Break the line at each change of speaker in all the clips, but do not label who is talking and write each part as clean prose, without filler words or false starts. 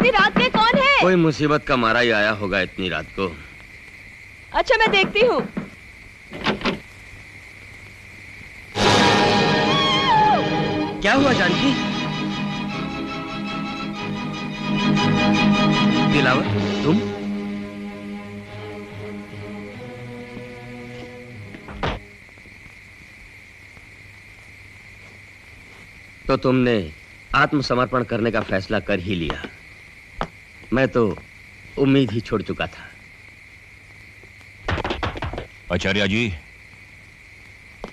इतनी रात में कौन है?
कोई मुसीबत का मारा ही आया होगा इतनी रात को।
अच्छा मैं देखती हूँ।
क्या हुआ जानकी? दिलावर तुम? तो तुमने आत्मसमर्पण करने का फैसला कर ही लिया। मैं तो उम्मीद ही छोड़ चुका था।
आचार्य जी,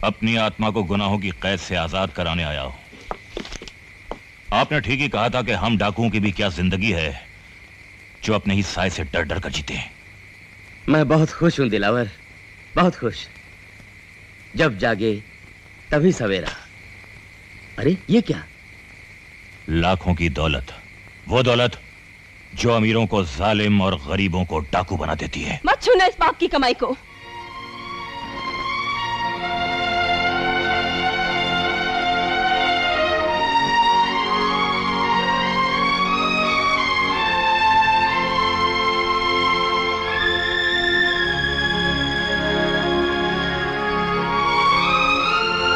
अपनी आत्मा को गुनाहों की कैद से आजाद कराने आया हूं। आपने ठीक ही कहा था कि हम डाकुओं की भी क्या जिंदगी है जो अपने ही साय से डर डर कर जीते हैं।
मैं बहुत खुश हूं दिलावर, बहुत खुश। जब जागे तभी सवेरा। अरे ये क्या?
लाखों की दौलत, वो दौलत जो अमीरों को जालिम और गरीबों को डाकू बना देती है।
मत छूना इस बाप की कमाई को।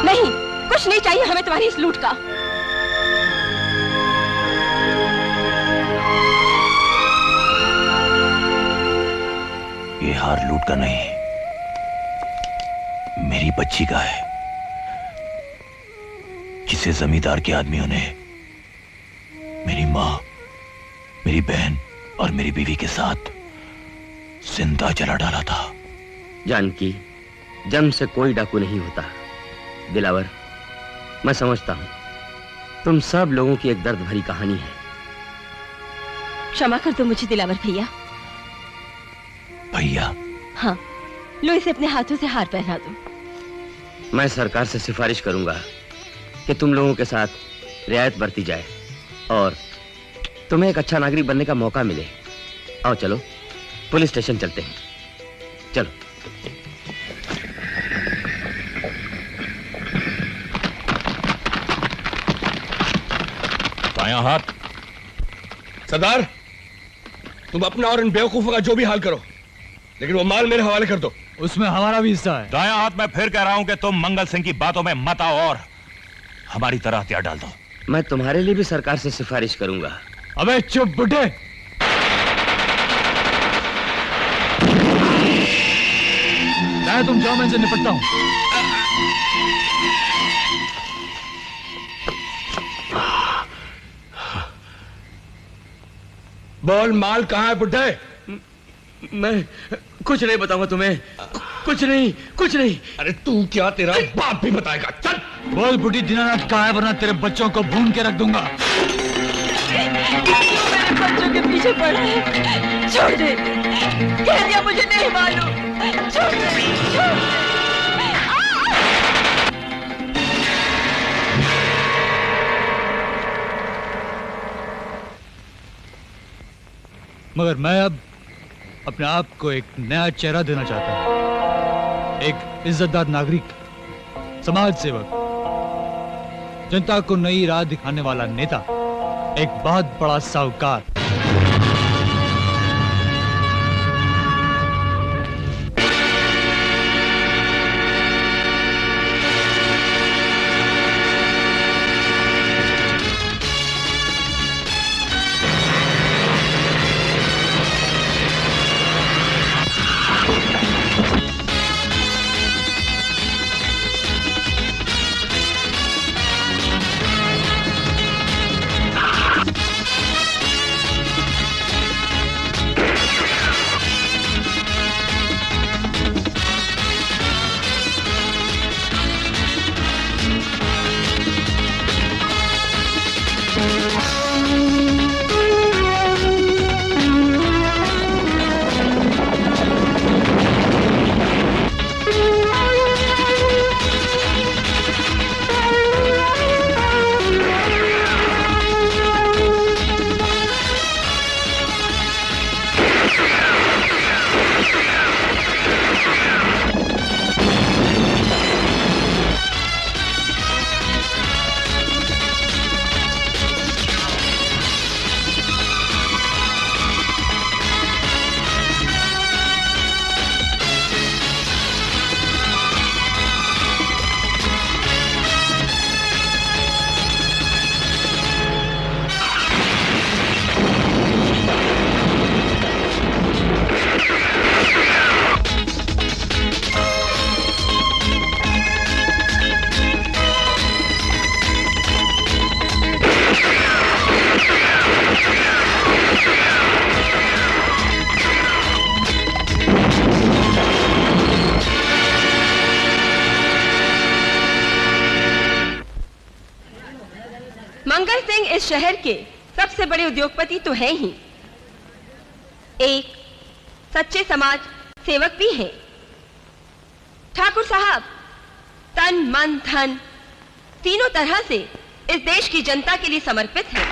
नहीं, कुछ नहीं चाहिए हमें तुम्हारी इस लूट का।
ये हार लूट का नहीं, मेरी बच्ची का है, जिसे जमींदार के आदमियों ने मेरी मां, मेरी बहन और मेरी बीवी के साथ जिंदा जला डाला था।
जानकी, जन्म से कोई डाकू नहीं होता। दिलावर, मैं समझता हूं तुम सब लोगों की एक दर्द भरी कहानी है।
क्षमा कर दो मुझे दिलावर भैया।
भैया?
हाँ, लो इसे अपने हाथों से हार पहना दो।
मैं सरकार से सिफारिश करूंगा कि तुम लोगों के साथ रियायत बरती जाए और तुम्हें एक अच्छा नागरिक बनने का मौका मिले। आओ चलो, पुलिस स्टेशन चलते हैं। चलो।
दायां हाथ।
सरदार, तुम अपना और इन बेवकूफों का जो भी हाल करो, लेकिन वो माल मेरे हवाले कर दो।
उसमें हमारा भी हिस्सा है।
दायां हाथ। मैं फिर कह रहा हूं कि तुम मंगल सिंह की बातों में मत आओ और हमारी तरह हथियार डाल दो।
मैं तुम्हारे लिए भी सरकार से सिफारिश करूंगा।
अबे चुप बुड्ढे। तुम जाओ, मैं इनसे निपटता हूं।
बोल, माल कहां है बुड्ढे?
मैं कुछ नहीं बताऊंगा तुम्हें। कुछ नहीं, कुछ नहीं।
अरे तू क्या, तेरा बाप भी बताएगा। चल
बोल बुढ़ी दीनानाथ कहाँ है, वरना तेरे बच्चों को भून के रख दूंगा।
मेरे बच्चों के पीछे पड़ा है, छोड़ दे। कह दिया मुझे नहीं मालूम, छोड़ दे, छोड़ दे।
मगर मैं अब अपने आप को एक नया चेहरा देना चाहता हूं। एक इज्जतदार नागरिक, समाज सेवक, जनता को नई राह दिखाने वाला नेता, एक बहुत बड़ा साहूकार।
सिंह इस शहर के सबसे बड़े उद्योगपति तो हैं ही, एक सच्चे समाज सेवक भी हैं। ठाकुर साहब तन मन धन तीनों तरह से इस देश की जनता के लिए समर्पित हैं।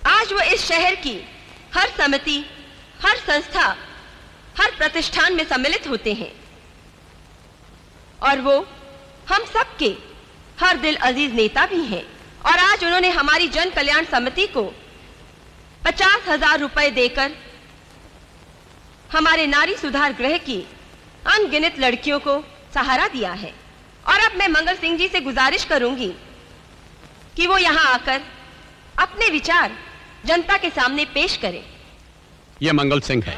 आज वो इस शहर की हर समिति, हर संस्था, हर प्रतिष्ठान में सम्मिलित होते हैं और वो हम सबके हर दिल अजीज नेता भी हैं। और आज उन्होंने हमारी जन कल्याण समिति को 50,000 रुपए देकर हमारे नारी सुधार गृह की अनगिनत लड़कियों को सहारा दिया है। और अब मैं मंगल सिंह जी से गुजारिश करूंगी कि वो यहाँ आकर अपने विचार जनता के सामने पेश करें।
ये मंगल सिंह है।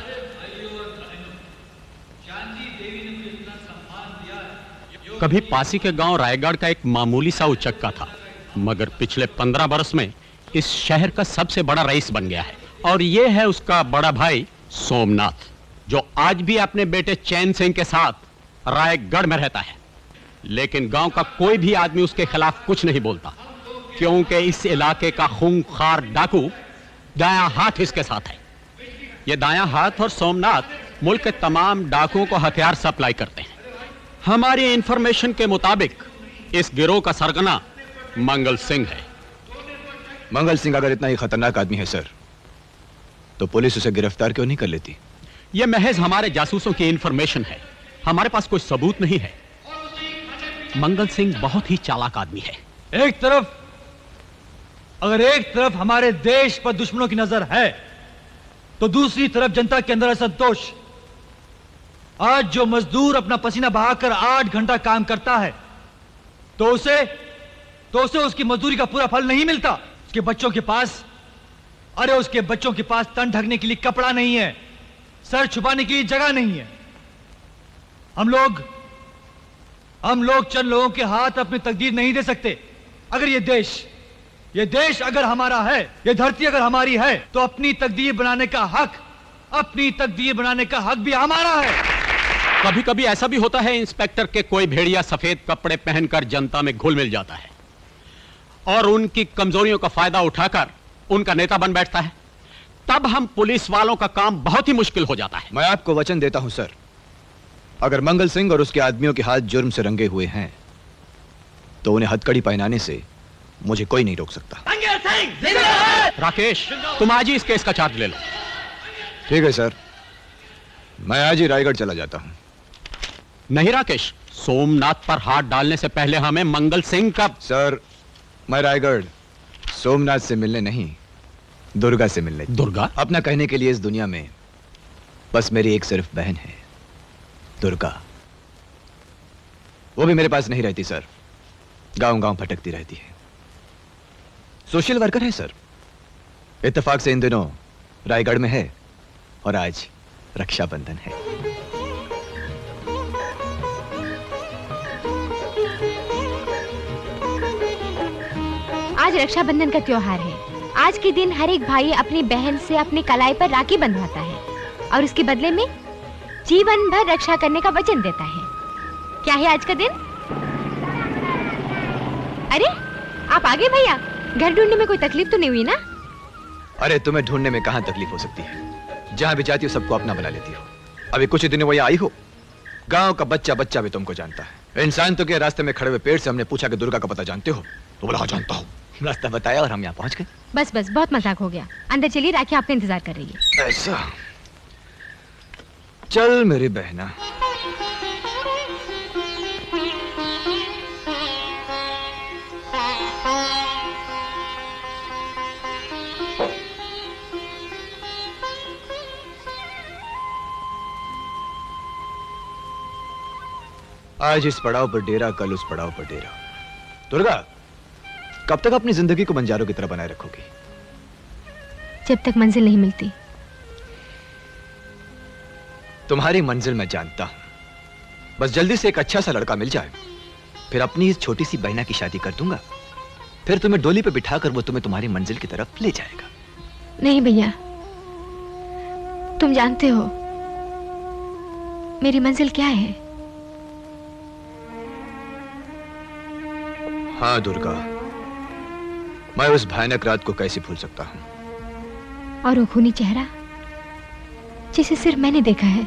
कभी पासी के गांव रायगढ़ का एक मामूली सा उचक्का था, मगर पिछले 15 बरस में इस शहर का सबसे बड़ा रईस बन गया है। और ये है उसका बड़ा भाई सोमनाथ, जो आज भी अपने बेटे चैन सिंह के साथ रायगढ़ में रहता है। लेकिन गांव का कोई भी आदमी उसके खिलाफ कुछ नहीं बोलता, क्योंकि इस इलाके का खूंखार डाकू दायां हाथ इसके साथ है। ये दायां हाथ और सोमनाथ मुल्क के तमाम डाकुओं को हथियार सप्लाई करते हैं। हमारी इंफॉर्मेशन के मुताबिक इस गिरोह का सरगना मंगल सिंह है।
मंगल सिंह अगर इतना ही खतरनाक आदमी है सर, तो पुलिस उसे गिरफ्तार क्यों नहीं कर लेती?
यह महज हमारे जासूसों की इंफॉर्मेशन है, हमारे पास कोई सबूत नहीं है। मंगल सिंह बहुत ही चालाक आदमी है।
एक तरफ हमारे देश पर दुश्मनों की नजर है, तो दूसरी तरफ जनता के अंदर असंतोष। आज जो मजदूर अपना पसीना बहाकर 8 घंटा काम करता है, तो उसे उसकी मजदूरी का पूरा फल नहीं मिलता। उसके बच्चों के पास तन ढकने के लिए कपड़ा नहीं है, सर छुपाने के लिए जगह नहीं है। हम लोग चंद लोगों के हाथ अपनी तकदीर नहीं दे सकते। अगर ये देश अगर हमारा है, ये धरती अगर हमारी है, तो अपनी तकदीर बनाने का हक भी हमारा है।
कभी कभी ऐसा भी होता है इंस्पेक्टर के कोई भेड़िया सफेद कपड़े पहनकर जनता में घुल मिल जाता है और उनकी कमजोरियों का फायदा उठाकर उनका नेता बन बैठता है। तब हम पुलिस वालों का काम बहुत ही मुश्किल हो जाता है।
मैं आपको वचन देता हूं सर, अगर मंगल सिंह और उसके आदमियों के हाथ जुर्म से रंगे हुए हैं, तो उन्हें हथकड़ी पहनाने से मुझे कोई नहीं रोक सकता।
राकेश, तुम आज ही इस केस का चार्ज ले लो।
ठीक है सर, मैं आज ही रायगढ़ चला जाता हूं।
नहीं राकेश, सोमनाथ पर हाथ डालने से पहले हमें मंगल सिंह का।
सर, मैं रायगढ़ सोमनाथ से मिलने नहीं, दुर्गा से मिलने।
दुर्गा?
अपना कहने के लिए इस दुनिया में बस मेरी एक सिर्फ बहन है, दुर्गा। वो भी मेरे पास नहीं रहती सर, गांव-गांव भटकती रहती है। सोशल वर्कर है सर। इत्तेफाक से इन दिनों रायगढ़ में है और आज रक्षाबंधन है।
आज रक्षाबंधन का त्योहार है। आज के दिन हर एक भाई अपनी बहन से अपनी कलाई पर राखी बंधवाता है और उसके बदले में जीवन भर रक्षा करने का वचन देता है। क्या है आज का दिन? अरे, आप आ गए भैया। घर ढूंढने में कोई तकलीफ तो नहीं हुई ना?
अरे, तुम्हें ढूंढने में कहां तकलीफ हो सकती है? जहां भी जाती हो सबको अपना बना लेती हो। अभी कुछ दिनों वही आई हो, गांव का बच्चा भी तुमको जानता है। इंसान तो के रास्ते में खड़े हुए पेड़ से हमने पूछा कि दुर्गा का पता जानते हो, तो बोला हाँ जानता हूँ। रास्ता बताया और हम यहाँ पहुंच गए।
बस बहुत मजाक हो गया। अंदर चलिए, राखी आपका इंतजार कर रही है।
ऐसा? चल मेरी बहना। आज इस पड़ाव पर डेरा, कल उस पड़ाव पर डेरा। दुर्गा, कब तक अपनी जिंदगी को बंजारों की तरह बनाए रखोगी?
जब तक मंजिल नहीं मिलती।
तुम्हारी मंजिल मैं जानता हूं। बस जल्दी से एक अच्छा सा लड़का मिल जाए, फिर अपनी इस छोटी सी बहना की शादी कर दूंगा। फिर तुम्हें डोली पे बिठाकर वो तुम्हें तुम्हारी मंजिल की तरफ ले जाएगा।
नहीं भैया, तुम जानते हो मेरी मंजिल क्या है।
हाँ दुर्गा, मैं उस भयानक रात को कैसे भूल सकता हूँ।
और वो खूनी चेहरा जिसे सिर्फ मैंने देखा है,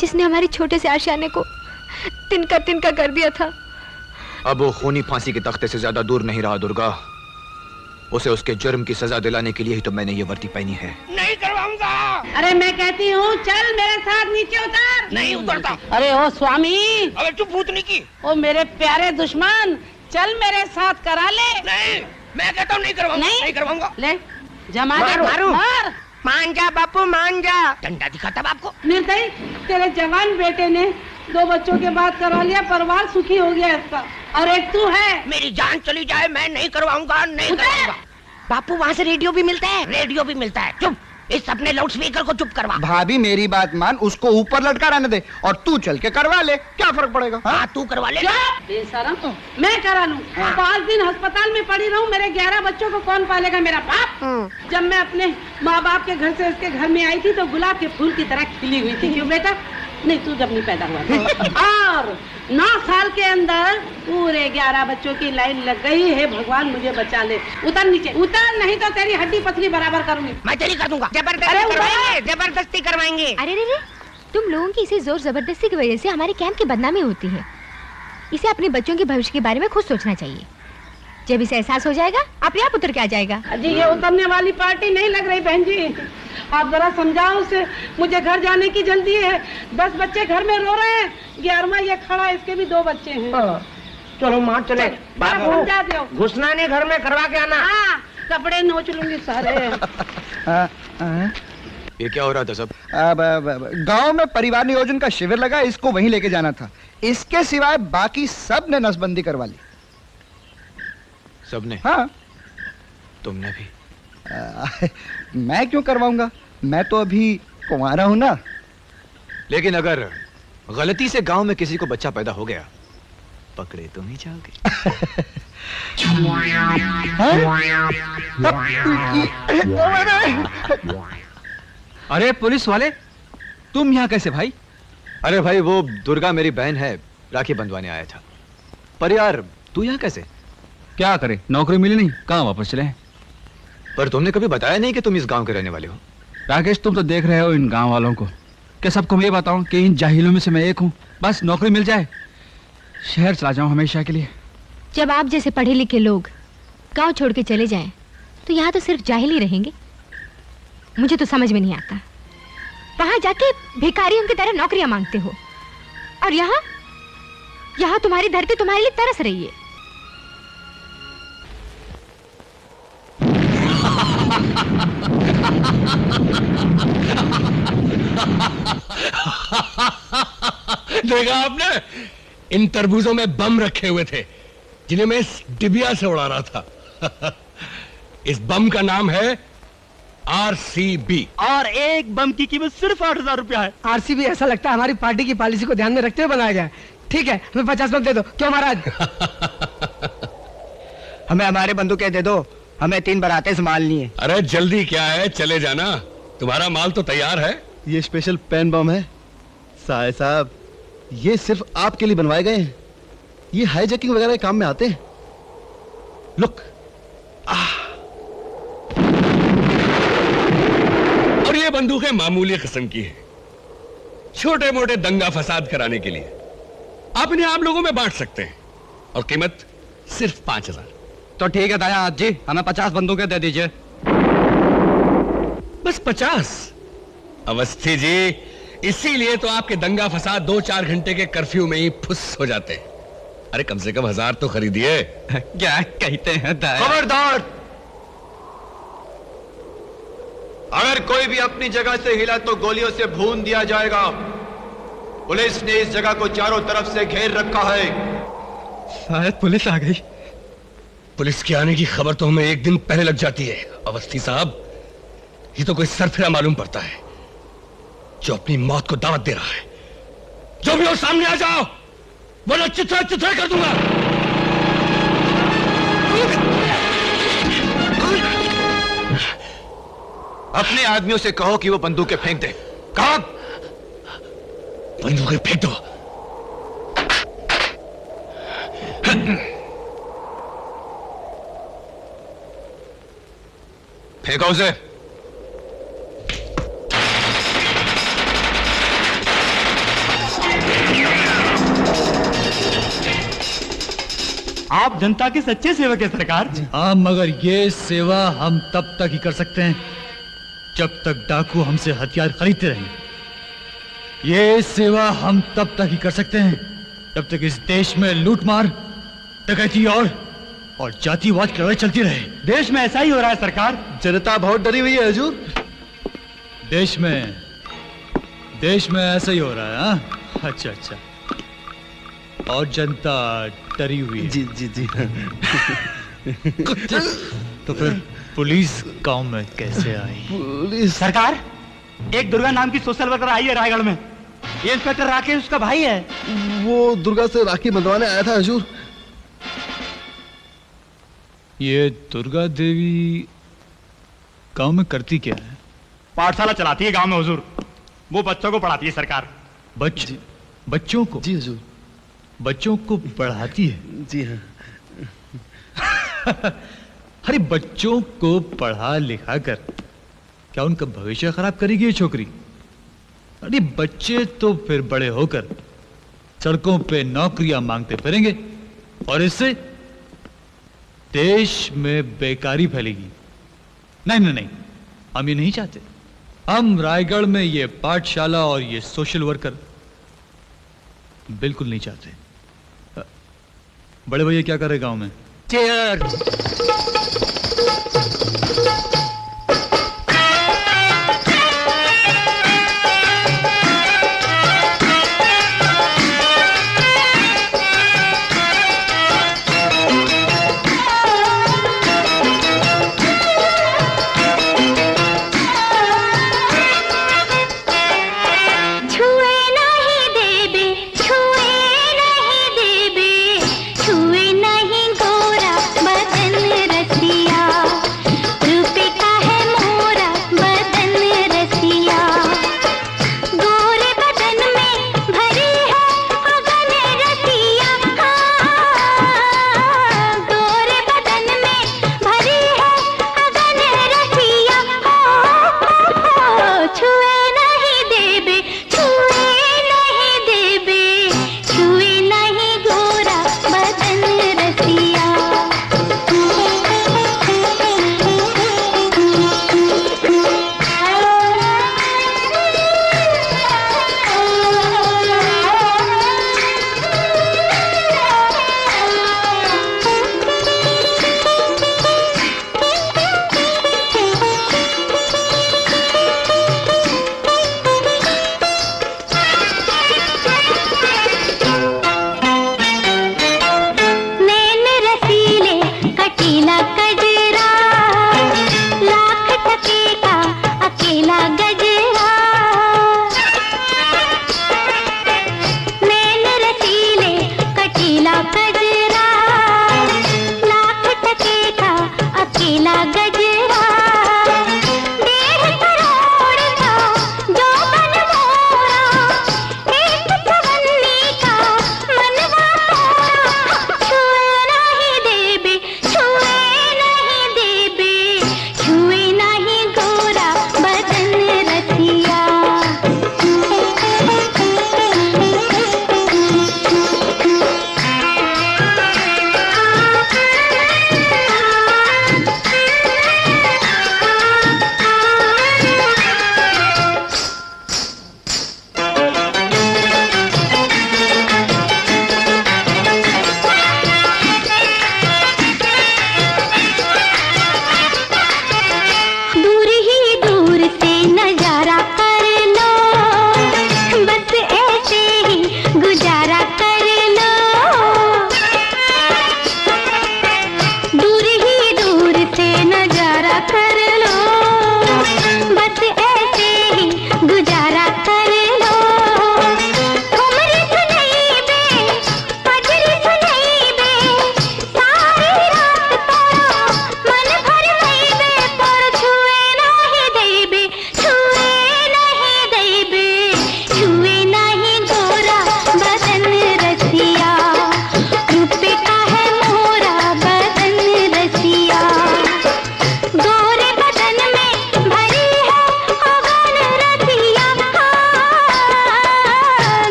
जिसने हमारे छोटे से आशियाने को तिनका कर दिया था।
अब वो खूनी फांसी के तख्ते से ज्यादा दूर नहीं रहा दुर्गा। उसे उसके जुर्म की सजा दिलाने के लिए ही तो मैंने ये वर्दी पहनी है।
नहीं करवाऊंगा।
अरे मैं कहती हूँ चल मेरे साथ नीचे उतर।
नहीं उतरता।
अरे ओ स्वामी,
अबे चुप भूतनी की।
ओ मेरे प्यारे दुश्मन, चल मेरे साथ करा ले।
नहीं, मैं कहता हूँ नहीं करवाऊंगा। नहीं करवाऊंगा।
ले जमा दे, मार।
मान जा बापू, मान जा। डंडा दिखाता बाप को।
निर्दयी, तेरे जवान बेटे ने 2 बच्चों के बाद करा लिया, परिवार सुखी हो गया इसका, और एक तू है।
मेरी जान चली जाए मैं नहीं करवाऊंगा, नहीं करवाऊंगा। बापू वहाँ से रेडियो भी मिलता है, रेडियो भी मिलता है। चुप, इस अपने लाउड स्पीकर को चुप करवा।
भाभी मेरी बात मान, उसको ऊपर लटका रहने दे और तू चल के करवा ले, क्या फर्क पड़ेगा?
हाँ तू करवा ले।
बेशरम, मैं करा लूं। 5 दिन अस्पताल में पड़ी रहूं, मेरे 11 बच्चों को कौन पालेगा? मेरा बाप। जब मैं अपने माँ बाप के घर से इसके घर में आई थी तो गुलाब के फूल की तरह खिली हुई थी। क्यों बेटा? नहीं, तू जब नहीं पैदा हुआ था। और 9 साल के अंदर पूरे 11 बच्चों की लाइन लग गई है। भगवान मुझे बचा ले। उतर नीचे, उतर, नहीं तो तेरी हड्डी पसली बराबर करूंगी।
मैं तेरी कर दूंगा। जबरदस्ती करवाएंगे, जबरदस्ती करवाएंगे।
अरे रे, तुम लोगों की इसे जोर जबरदस्ती की वजह से हमारे कैंप की बदनामी होती है। इसे अपने बच्चों के भविष्य के बारे में खुद सोचना चाहिए। जब इसे एहसास हो जाएगा अपने आप उतर के आ जाएगा।
जी ये उतरने वाली पार्टी नहीं लग रही बहन जी, आप जरा समझाओ उसे। मुझे घर जाने की जल्दी है। 10 बच्चे घर में रो रहे हैं, 11वां ये खड़ा, इसके भी 2 बच्चे हैं।
चलो माँ चले।
समझा दो,
घुसनाने घर में करवा के आना।
हाँ, कपड़े नोच लूंगी सारे।
ये क्या हो रहा था सब?
गांव में परिवार नियोजन का शिविर लगा, इसको वहीं लेके जाना था। इसके सिवाय बाकी सब ने नसबंदी करवा ली।
सबने?
हाँ।
तुमने भी?
मैं क्यों करवाऊंगा, मैं तो अभी कुंवारा हूं ना।
लेकिन अगर गलती से गांव में किसी को बच्चा पैदा हो गया, पकड़े तुम ही जाओगे।
अरे पुलिस वाले, तुम यहाँ कैसे भाई?
अरे भाई वो दुर्गा मेरी बहन है, राखी बंधवाने आया था। पर यार तू यहाँ कैसे?
क्या करे, नौकरी मिली नहीं, कहाँ वापस चले।
पर तुमने कभी बताया नहीं कि तुम इस गांव के रहने वाले हो।
राकेश तुम तो देख रहे हो इन गांव वालों को। क्या सबको मैं ये बताऊं कि इन जाहिलों में से मैं एक हूं? बस नौकरी मिल जाए, शहर चला जाऊं हमेशा के लिए।
जब आप जैसे पढ़े लिखे लोग गांव छोड़ के चले जाएं, तो यहाँ तो सिर्फ जाहिल ही रहेंगे। मुझे तो समझ में नहीं आता, वहां जाके भिखारियों की तरह नौकरियां मांगते हो, और यहाँ तुम्हारी धरती तुम्हारे लिए तरस रही है।
देखा आपने, इन तरबूजों में बम रखे हुए थे जिन्हें मैं इस डिबिया से उड़ा रहा था। इस बम का नाम है RCB,
और एक बम की कीमत सिर्फ 8,000 रुपया है।
RCB ऐसा लगता है हमारी पार्टी की पॉलिसी को ध्यान में रखते हुए बनाया गया है। ठीक है, हमें 50 बम दे दो। क्यों महाराज?
हमें हमारे बंदूकें दे दो, हमें 3 बारातें संभालनी है।
अरे जल्दी क्या है, चले जाना, तुम्हारा माल तो तैयार है।
ये स्पेशल पेन बम है साहब, ये सिर्फ आपके लिए बनवाए गए हैं। ये हाईजैकिंग वगैरह के काम में आते हैं। लुक।
और ये बंदूकें मामूली किस्म की है, छोटे मोटे दंगा फसाद कराने के लिए। आप इन्हें आम लोगों में बांट सकते हैं, और कीमत सिर्फ 5,000।
तो ठीक है दयानाथ जी, हमें 50 बंदूकें दे दीजिए।
बस 50? अवस्थी जी, इसीलिए तो आपके दंगा फसाद 2-4 घंटे के कर्फ्यू में ही फुस हो जाते हैं। अरे कम से कम 1000 तो खरीदिए।
क्या कहते हैं दया?
खबरदार, अगर कोई भी अपनी जगह से हिला तो गोलियों से भून दिया जाएगा। पुलिस ने इस जगह को चारों तरफ से घेर रखा है।
शायद पुलिस आ गई।
पुलिस के आने की खबर तो हमें एक दिन पहले लग जाती है। अवस्थी साहब, ये तो कोई सरफिरा मालूम पड़ता है जो अपनी मौत को दावत दे रहा है। जो भी हो सामने आ जाओ, वरना चिथड़े कर दूंगा।
अपने आदमियों से कहो कि वो बंदूकें फेंक दे। कहा?
बंदूकें फेंक दो।
फेंको उसे।
आप जनता के सच्चे सेवक हैं सरकार।
हाँ, मगर ये सेवा हम तब तक ही कर सकते हैं जब तक डाकू हमसे हथियार खरीदते रहेंगे। ये सेवा हम तब तक ही कर सकते हैं जब तक इस देश में लूटमार, डकैती और जातिवाद की लड़ाई चलती रहे।
देश में ऐसा ही हो रहा है सरकार।
जनता बहुत डरी हुई है हुजूर।
देश में ऐसा ही हो रहा है। हाँ, अच्छा। और जनता डरी हुई है।
जी जी जी।
तो फिर पुलिस गांव में कैसे आई?
पुलिस
सरकार, एक दुर्गा नाम की सोशल वर्कर आई है रायगढ़ में। ये इंस्पेक्टर राकेश उसका भाई है।
वो दुर्गा से राखी बंधवाने आया था हुजूर।
ये दुर्गा देवी गांव में करती क्या है?
पाठशाला चलाती है गांव में हुजूर। वो बच्चों को पढ़ाती है सरकार।
बच्चों को?
जी हुजूर।
बच्चों को पढ़ाती है?
जी हाँ।
अरे बच्चों को पढ़ा लिखा कर क्या उनका भविष्य खराब करेगी ये छोकरी? अरे बच्चे तो फिर बड़े होकर सड़कों पे नौकरियां मांगते फिरेंगे और इससे देश में बेकारी फैलेगी। नहीं, हम ये नहीं चाहते। हम रायगढ़ में ये पाठशाला और ये सोशल वर्कर बिल्कुल नहीं चाहते। बड़े भैया क्या कर रहे गांव में?
चेयर।
छुए नहीं गोरा बदन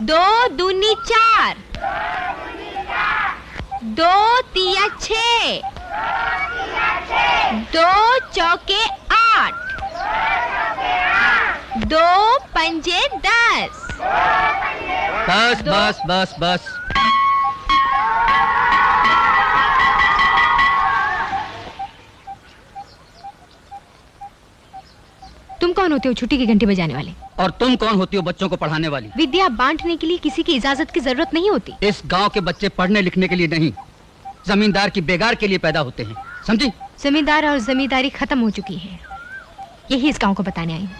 2 दूनी 4, 2 तिया 6, 2 चौके 8, 2 पंजे 10।
बस बस बस बस।
तुम कौन होते हो छुट्टी की घंटी बजाने वाले?
और तुम कौन होती हो बच्चों को पढ़ाने वाली?
विद्या बांटने के लिए किसी की इजाजत की जरूरत नहीं होती।
इस गांव के बच्चे पढ़ने लिखने के लिए नहीं, जमींदार की बेगार के लिए पैदा होते हैं, समझी?
जमींदार और जमींदारी खत्म हो चुकी है, यही इस गांव को बताने आई हूँ।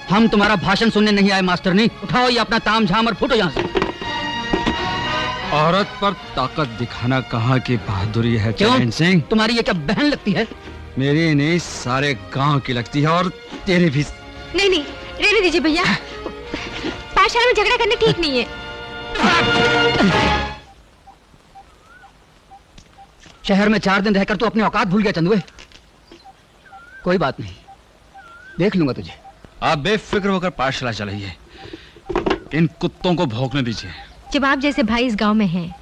हम तुम्हारा भाषण सुनने नहीं आए मास्टर। नहीं, उठाओ ये अपना ताम झाम और फूटो यहाँ से।
औरत पर ताकत दिखाना कहाँ की बहादुरी है
क्यों?
चैन सिंह,
तुम्हारी ये क्या बहन लगती है?
मेरी नहीं सारे गांव की लगती है, और तेरे भी।
नहीं नहीं, रहने दीजिए भैया, पाठशाला में झगड़ा करना ठीक नहीं है।
शहर में 4 दिन रहकर तू अपनी औकात भूल गया चंदुए। कोई बात नहीं, देख लूंगा तुझे।
आप बेफिक्र होकर पाठशाला चलाइए, इन कुत्तों को भौंकने दीजिए।
जब आप जैसे भाई इस गांव में हैं,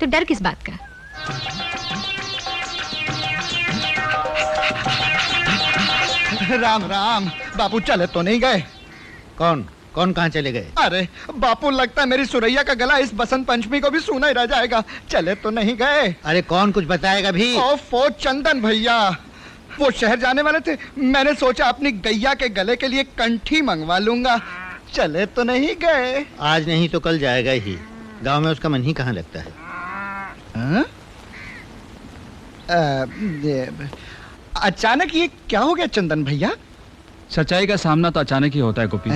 तो डर किस बात का?
राम राम। बापू चले तो नहीं गए?
कौन कौन कहाँ चले गए?
अरे बापू, लगता है मेरी सुरैया का गला इस बसंत पंचमी को भी सूना ही रह जाएगा। चले तो नहीं गए?
अरे कौन कुछ बताएगा भी?
ओफो चंदन भैया, वो शहर जाने वाले थे, मैंने सोचा अपनी गैया के गले के लिए कंठी मंगवा लूंगा। चले तो नहीं गए?
आज नहीं तो कल जाएगा ही, गांव में उसका मन ही कहाँ लगता है।
अचानक ये क्या हो गया चंदन भैया?
सच्चाई का सामना तो अचानक ही होता है गोपी।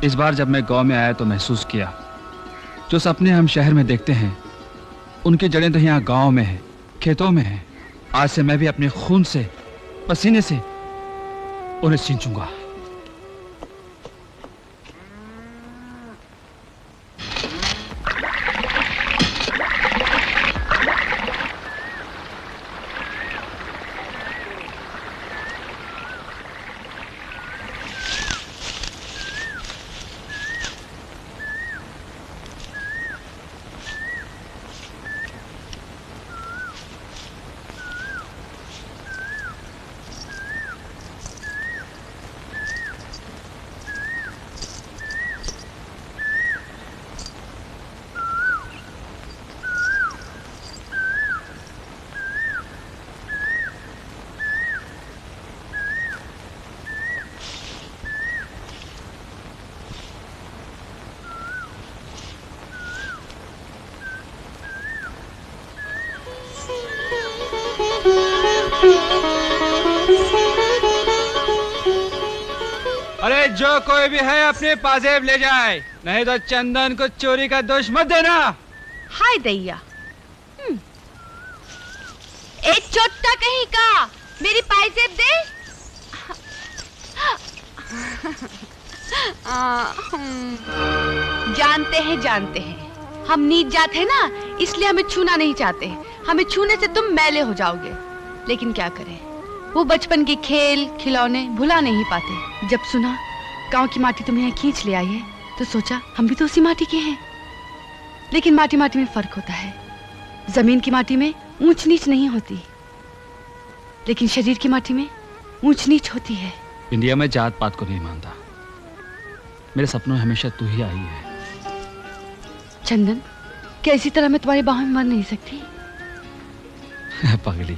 इस बार जब मैं गांव में आया तो महसूस किया, जो सपने हम शहर में देखते हैं उनकी जड़ें तो यहाँ गांव में है, खेतों में है। आज से मैं भी अपने खून से, पसीने से उन्हें सींचूंगा।
अरे जो कोई भी है अपने पाजेब ले जाए, नहीं तो चंदन को चोरी का दोष मत देना।
हाय दैया, एक चोट्टा कहीं का, मेरी पाजेब दे। जानते हैं हम नीच जाते हैं ना, इसलिए हमें छूना नहीं चाहते। हमें छूने से तुम मैले हो जाओगे, लेकिन क्या करें, वो बचपन के खेल खिलौने भुला नहीं पाते। जब सुना गांव की माटी तुम्हें यहाँ खींच ले आई है, तो सोचा हम भी तो उसी माटी के हैं। लेकिन माटी माटी में फर्क होता है। जमीन की माटी में ऊंच नीच नहीं होती, लेकिन शरीर की माटी में ऊंच नीच होती है।
इंडिया में जात पात को नहीं मानता। मेरे सपनों में हमेशा तू ही आई है।
चंदन, क्या इसी तरह मैं तुम्हारी बाहों में मर नहीं सकती?
पगली।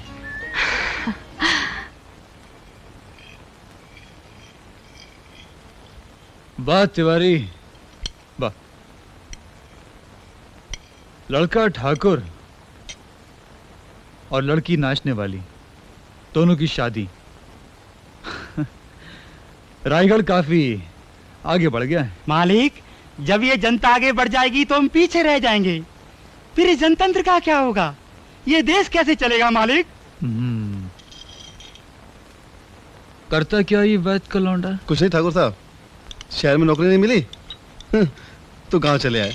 बात तिवारी, वाह। लड़का ठाकुर और लड़की नाचने वाली, दोनों की शादी। रायगढ़ काफी आगे बढ़ गया है।
मालिक, जब ये जनता आगे बढ़ जाएगी तो हम पीछे रह जाएंगे। फिर इस जनतंत्र का क्या होगा? ये देश कैसे चलेगा मालिक?
करता क्या ये वैद का लौंडा?
कुछ नहीं ठाकुर साहब, शहर में नौकरी नहीं मिली तो गांव चले आए।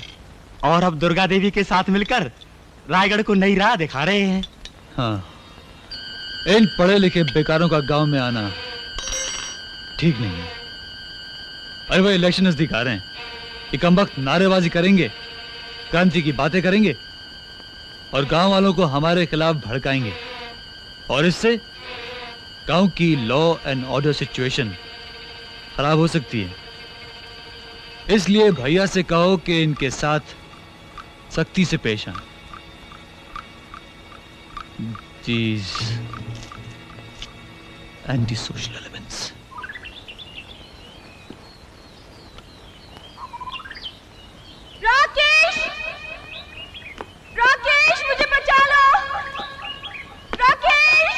और अब दुर्गा देवी के साथ मिलकर रायगढ़ को नई राह दिखा रहे हैं।
हाँ, इन पढ़े लिखे बेकारों का गांव में आना ठीक नहीं है। अरे वो इलेक्शन नजदीक आ रहे हैं, ये कमबख्त नारेबाजी करेंगे, क्रांति की बातें करेंगे और गांव वालों को हमारे खिलाफ भड़काएंगे और इससे गांव की लॉ एंड ऑर्डर सिचुएशन खराब हो सकती है। इसलिए भैया से कहो कि इनके साथ सख्ती से पेश आए। These anti-social elements.
Rakesh! Rakesh, मुझे बचा लो! राकेश!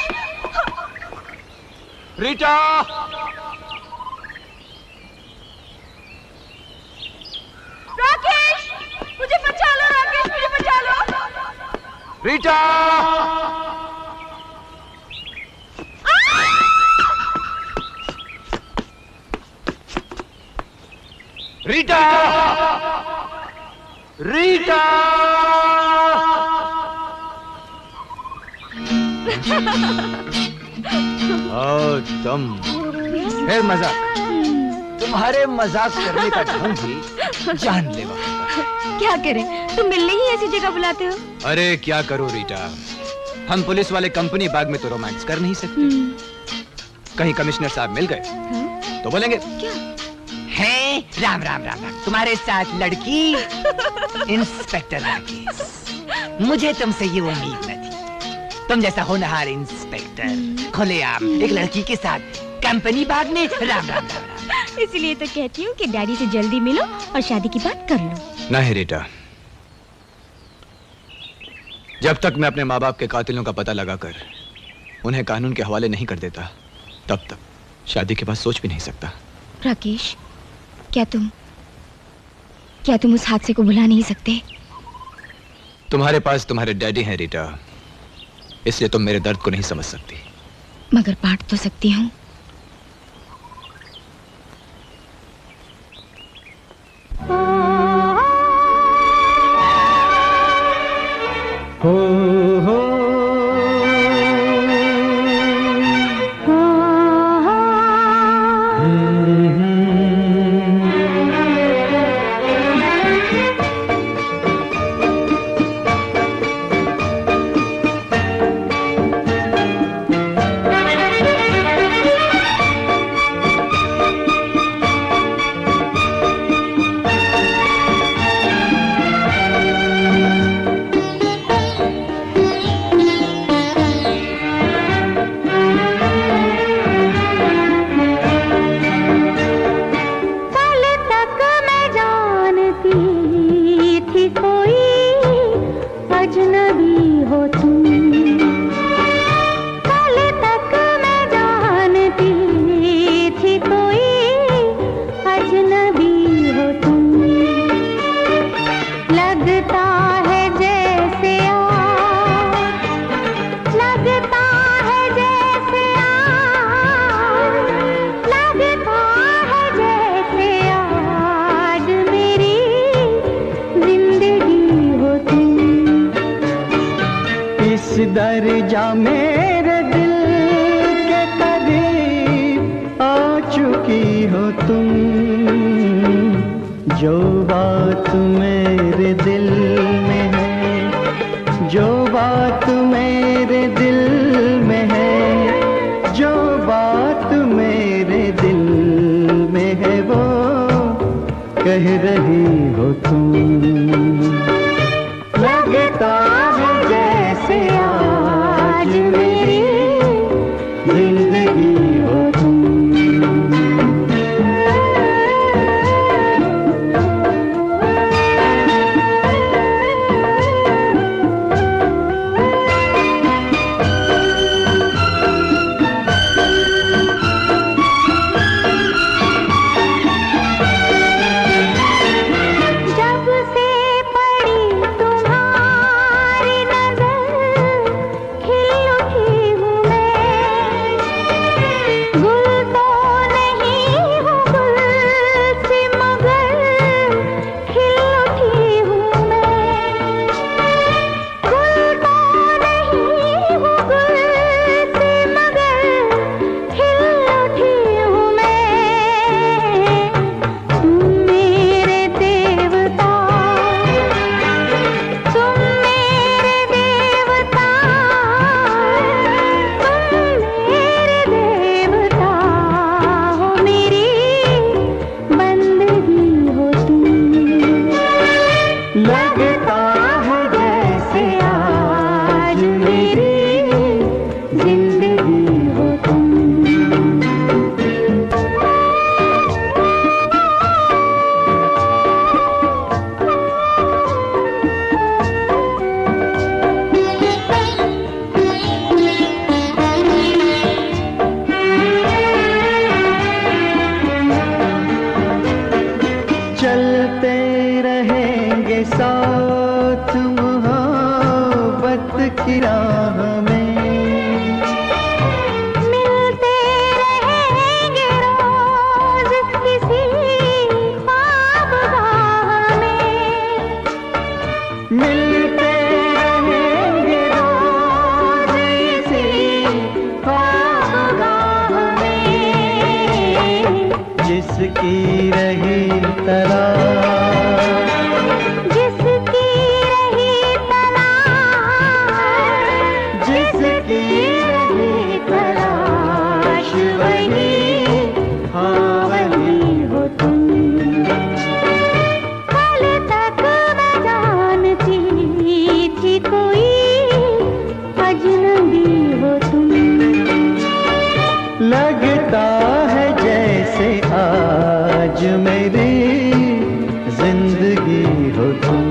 रीटा!
राकेश! मुझे बचा लो, राकेश, मुझे बचा लो!
रीटा! रीटा! रीटा! ओ तुम फिर मजाक। तुम्हारे मजाक करने का ढंग भी जानलेवा।
क्या करें, तुम मिलने ही ऐसी जगह बुलाते हो।
अरे क्या करूं रीटा, हम पुलिस वाले कंपनी बाग में तो रोमांस कर नहीं सकते। कहीं कमिश्नर साहब मिल गए तो बोलेंगे
क्या?
है राम राम राम राम, तुम्हारे साथ लड़की इंस्पेक्टर राकेश। मुझे तुमसे ये उम्मीद न थी, तुम जैसा होनहार इंस्पेक्टर खुलेआम एक लड़की के साथ कंपनी बाग में। राम राम राम राम।
इसलिए तो कहती हूँ कि डैडी से जल्दी मिलो और शादी की बात कर लो।
नहीं रीटा, जब तक मैं अपने माँ बाप के कातिलों का पता लगाकर उन्हें कानून के हवाले नहीं कर देता, तब तक शादी के बाद सोच भी नहीं सकता।
राकेश, क्या तुम उस हादसे को भुला नहीं सकते?
तुम्हारे पास तुम्हारे डैडी हैं रीटा, इसलिए तुम मेरे दर्द को नहीं समझ सकती।
मगर बांट तो सकती हूँ।
दर्जा मेरे दिल के करीब आ चुकी हो तुम, जो बात मेरे दिल में है, जो बात मेरे दिल में है, जो बात मेरे दिल में है, वो कह रही हो तुम। लगता है जैसे आज मेरी जिंदगी हो तुम।
जब से
की राह में मिलते रहेंगे रोज किसी ख्वाबगाह में, मिलते रहेंगे रोज किसी ख्वाबगाह में, जिसकी रही तलाश, जिसकी रही तलाश, जिसकी रही तलाश, वही, हाँ वही हो तुम। कल तक मैं जानती थी कोई अजनबी हो तुम, लगता है जैसे आज मेरी जिंदगी हो तुम।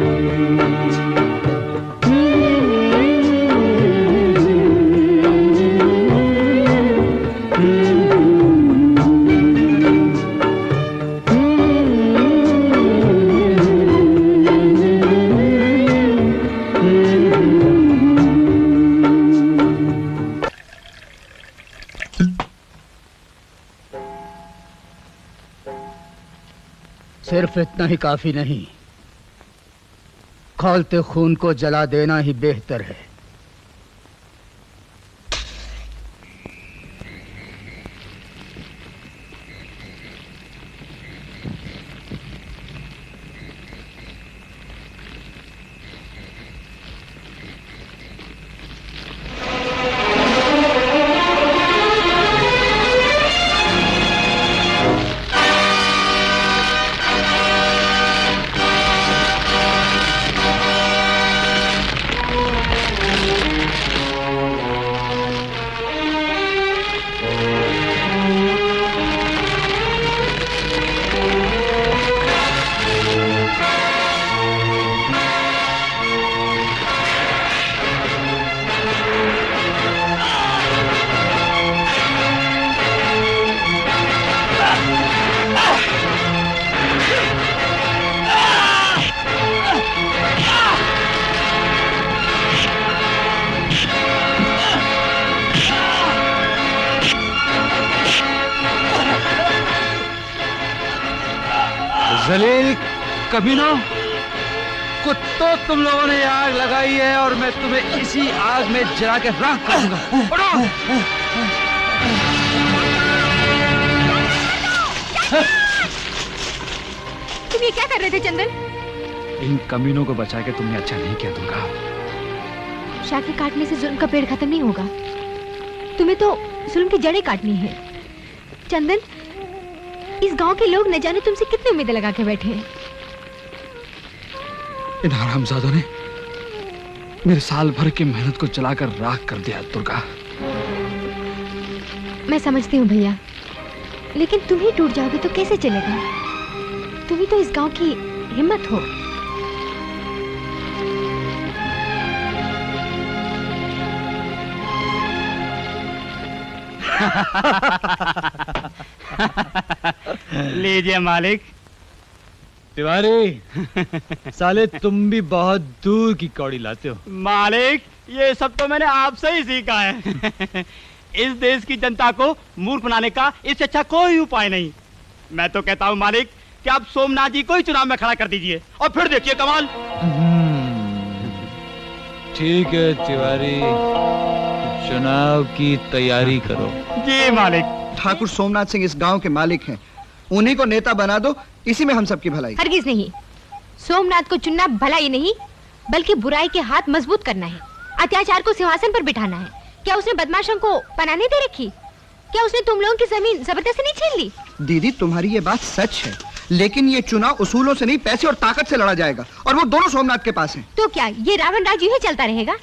सिर्फ इतना ही काफी नहीं, खौलते खून को जला देना ही बेहतर है।
जलील कमीनों, कुत्तों तुम लोगों ने आग लगाई है और मैं तुम्हें इसी आग में जला के राख करूंगा। उठो!
तुम ये क्या कर रहे थे चंदन?
इन कमीनों को बचा के तुमने अच्छा नहीं किया दुर्गा।
शाह के काटने से जुल्म का पेड़ खत्म नहीं होगा, तुम्हें तो जुल्म की जड़ें काटनी है। चंदन, इस गांव के लोग न जाने तुमसे कितनी उम्मीदें लगा के बैठे हैं।
इन हरामजादों ने मेरे साल भर की मेहनत को जलाकर राख कर दिया दुर्गा।
मैं समझती हूँ भैया, लेकिन तुम ही टूट जाओगे तो कैसे चलेगा? तुम ही तो इस गांव की हिम्मत हो।
लीजिए मालिक। तिवारी, साले तुम भी बहुत दूर की कौड़ी लाते हो। मालिक, ये सब तो मैंने आपसे ही सीखा है। इस देश की जनता को मूर्ख बनाने का इससे अच्छा कोई उपाय नहीं। मैं तो कहता हूँ मालिक कि आप सोमनाथ जी को ही चुनाव में खड़ा कर दीजिए और फिर देखिए कमाल। ठीक है तिवारी, चुनाव की तैयारी करो। जी मालिक।
ठाकुर सोमनाथ सिंह इस गांव के मालिक हैं, उन्हीं को नेता बना दो, इसी में हम सबकी भलाई।
हरगिज नहीं। सोमनाथ को चुनना भलाई नहीं बल्कि बुराई के हाथ मजबूत करना है, अत्याचार को सिंहासन पर बिठाना है। क्या उसने बदमाशों को पनाह नहीं दे रखी? क्या उसने तुम लोगों की जमीन जबरदस्ती नहीं छीन ली?
दीदी, तुम्हारी ये बात सच है, लेकिन ये चुनाव उसूलों से नहीं, पैसे और ताकत से लड़ा जाएगा, और वो दोनों सोमनाथ के पास हैं।
तो क्या ये रावण राज यूं ही चलता रहेगा?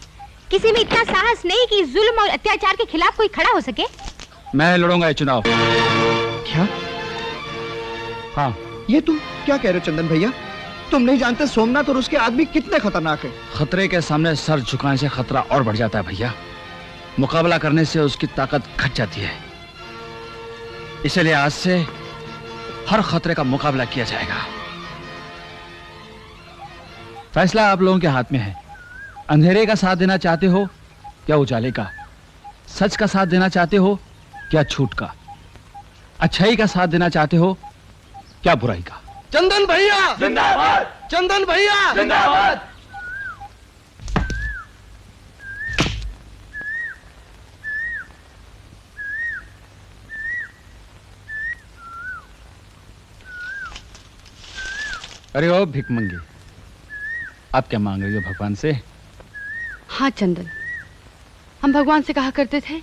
किसी में इतना साहस नहीं कि जुल्म और अत्याचार के खिलाफ कोई खड़ा हो सके?
मैं लड़ूंगा ये चुनाव।
क्या?
हाँ।
ये तुम क्या कह रहे हो चंदन भैया? तुम नहीं जानते सोमनाथ और उसके आदमी कितने खतरनाक हैं।
खतरे के सामने सर झुकाने से खतरा और बढ़ जाता है भैया। मुकाबला करने से उसकी ताकत घट जाती है। इसलिए आज से हर खतरे का मुकाबला किया जाएगा। फैसला आप लोगों के हाथ में है। अंधेरे का साथ देना चाहते हो क्या उजाले का? सच का साथ देना चाहते हो क्या झूठ का? अच्छाई का साथ देना चाहते हो क्या बुराई का?
चंदन भैया जिंदाबाद, चंदन भैया जिंदाबाद।
अरे ओ भिखमंगी, आप क्या मांग रही हो भगवान से?
हाँ चंदन, हम भगवान से कहा करते थे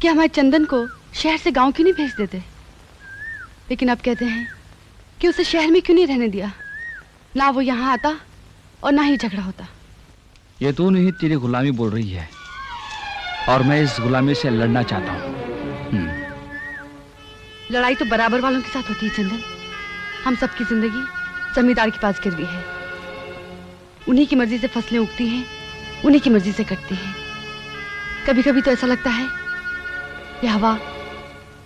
कि हमारे चंदन को शहर से गांव क्यों नहीं भेज देते, लेकिन अब कहते हैं कि उसे शहर में क्यों नहीं रहने दिया। ना वो यहाँ आता और ना ही झगड़ा होता।
ये तू नहीं तेरी गुलामी बोल रही है और मैं इस गुलामी से लड़ना चाहता हूँ।
लड़ाई तो बराबर वालों के साथ होती है चंदन। हम सबकी जिंदगी जमींदार के पास गिरवी है। उन्हीं की मर्जी से फसलें उगती हैं, उन्हीं की मर्जी से कटती हैं। कभी कभी तो ऐसा लगता है ये हवा,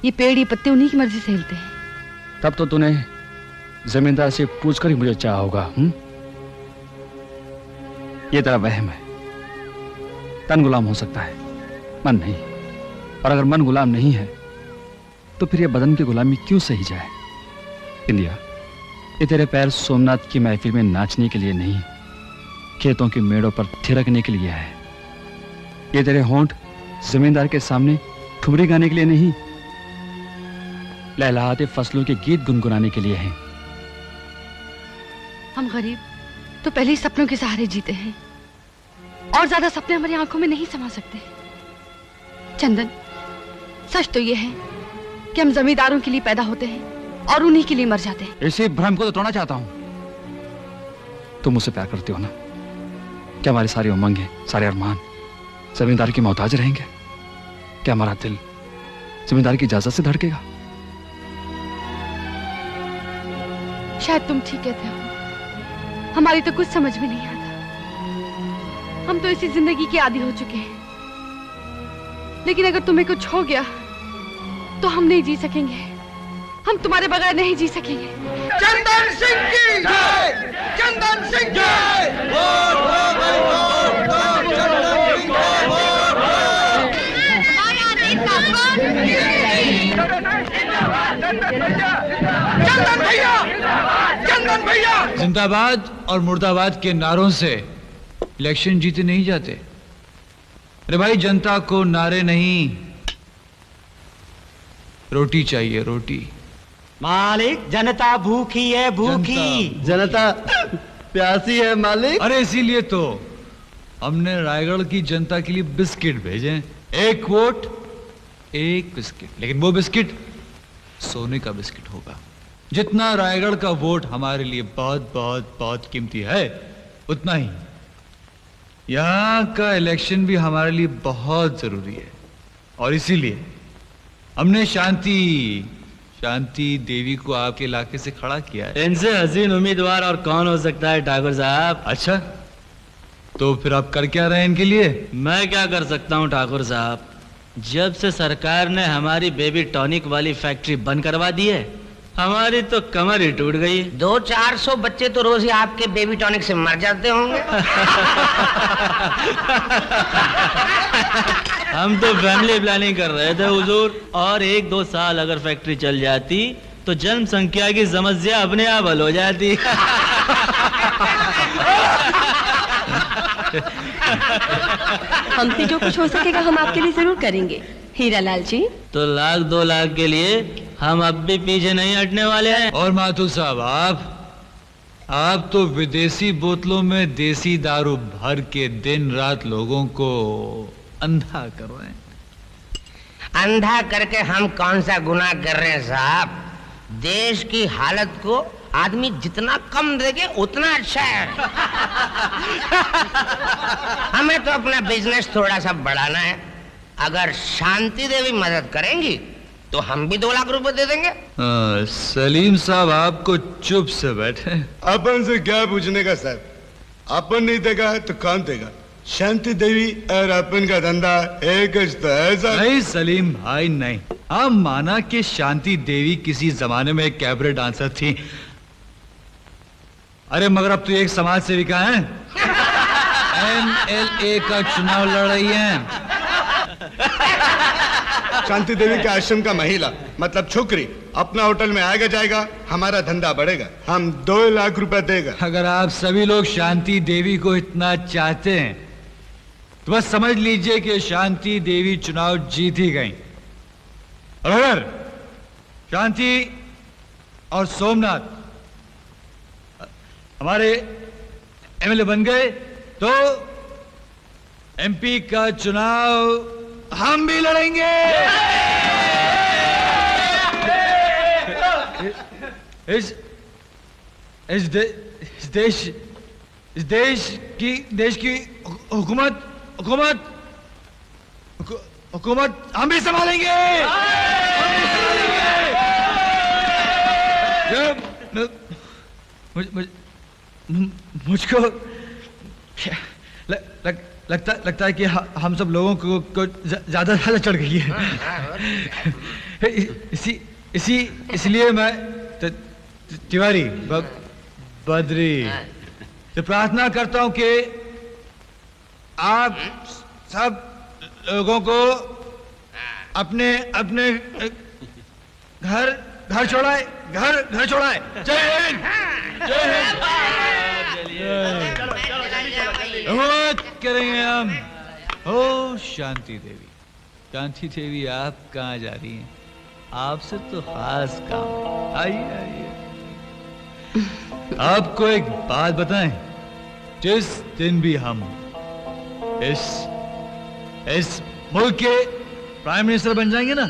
ये पेड़, ये पत्ते उन्हीं की मर्जी से हिलते हैं।
तब तो तूने जमींदार से पूछकर ही मुझे चाहा होगा। ये तेरा वहम है। तन गुलाम हो सकता है, मन नहीं। और अगर मन गुलाम नहीं है तो फिर ये बदन की गुलामी क्यों सही जाए? इंदिया, ये तेरे पैर सोमनाथ की महफिल में नाचने के लिए नहीं, खेतों की मेड़ों पर थिरकने के लिए है। ये तेरे होंठ जमींदार के सामने ठुमरी गाने के लिए नहीं, लहलहाते फसलों के गीत गुनगुनाने के लिए हैं।
हम गरीब तो पहले ही सपनों के सहारे जीते हैं और ज्यादा सपने हमारी आंखों में नहीं समा सकते। चंदन, सच तो ये है कि हम जमींदारों के लिए पैदा होते हैं और उन्हीं के लिए मर जाते हैं।
इसी भ्रम को तो तोड़ना चाहता हूं। तुम मुझसे प्यार करते हो ना? क्या हमारी सारी उमंगें, सारे अरमान जमींदार की मोहताज रहेंगे? क्या हमारा दिल जमींदार की इजाजत से धड़केगा?
शायद तुम ठीक कहते हो। हमारी तो कुछ समझ में नहीं आता। हम तो इसी जिंदगी के आदी हो चुके हैं। लेकिन अगर तुम्हें कुछ हो गया तो हम नहीं जी सकेंगे। हम तुम्हारे बगैर नहीं जी सकेंगे।
चंदन सिंह की जय, चंदन सिंह जय। चंदन भैया, चंदन भैया।
जिंदाबाद और मुर्दाबाद के नारों से इलेक्शन जीते नहीं जाते। अरे भाई, जनता को नारे नहीं, रोटी चाहिए, रोटी।
मालिक, जनता भूखी है, भूखी।
जनता प्यासी है मालिक।
अरे इसीलिए तो हमने रायगढ़ की जनता के लिए बिस्किट भेजे। एक वोट एक बिस्किट, लेकिन वो बिस्किट सोने का बिस्किट होगा। जितना रायगढ़ का वोट हमारे लिए बहुत बहुत बहुत कीमती है, उतना ही यहाँ का इलेक्शन भी हमारे लिए बहुत जरूरी है। और इसीलिए हमने शांति देवी को आपके इलाके से खड़ा किया है।
इनसे हसीन उम्मीदवार और कौन हो सकता है ठाकुर साहब?
अच्छा, तो फिर आप कर क्या रहे हैं इनके लिए?
मैं क्या कर सकता हूँ ठाकुर साहब? जब से सरकार ने हमारी बेबी टॉनिक वाली फैक्ट्री बंद करवा दी है, हमारी तो कमर ही टूट गई।
200-400 बच्चे तो रोज ही आपके बेबी टॉनिक से मर जाते होंगे।
हम तो फैमिली प्लानिंग कर रहे थे हुजूर, और 1-2 साल अगर फैक्ट्री चल जाती तो जनसंख्या की समस्या अपने आप हल हो जाती।
हमसे जो कुछ हो सकेगा हम आपके लिए जरूर करेंगे हीरा लाल जी।
तो 1-2 लाख के लिए हम अब भी पीछे नहीं हटने वाले हैं।
और माथुर साहब, आप तो विदेशी बोतलों में देसी दारू भर के दिन रात लोगों को अंधा कर रहे हैं।
अंधा करके हम कौन सा गुनाह कर रहे हैं साहब? देश की हालत को आदमी जितना कम देगे उतना अच्छा है। हमें तो अपना बिजनेस थोड़ा सा बढ़ाना है। अगर शांति देवी मदद करेंगी तो हम भी 2 लाख रुपए दे देंगे।
सलीम साहब, आपको चुप से बैठे।
अपन से क्या पूछने का साहब? अपन नहीं देगा तो कौन देगा? शांति देवी और अपन का धंधा एक तो है साहब।
नहीं सलीम भाई, नहीं। हम माना कि शांति देवी किसी जमाने में एक कैबरे डांसर थी। अरे मगर अब तो एक समाज सेविका है। MLA का चुनाव लड़ रही हैं।
शांति देवी के आश्रम का महिला मतलब छोकरी अपना होटल में आएगा जाएगा, हमारा धंधा बढ़ेगा, हम 2 लाख रुपए देगा।
अगर आप सभी लोग शांति देवी को इतना चाहते हैं तो बस समझ लीजिए कि शांति देवी चुनाव जीत ही गई। और अगर शांति और सोमनाथ हमारे MLA बन गए तो MP का चुनाव हम भी लड़ेंगे। इस देश की हुकूमत हम भी संभालेंगे। मुझको लगता है कि हम सब लोगों को ज्यादा चढ़ गई है। इसलिए मैं तिवारी बद्री से प्रार्थना करता हूं कि आप सब लोगों को अपने अपने घर छोड़ाए, घर छोड़ाए। जय हिंद, जय हिंद। बहुत करेंगे हम। ओ शांति देवी आप कहाँ जा रही हैं? आपसे तो खास काम है। आइए आइए। आपको एक बात बताएं, जिस दिन भी हम इस मुल्क के प्राइम मिनिस्टर बन जाएंगे ना,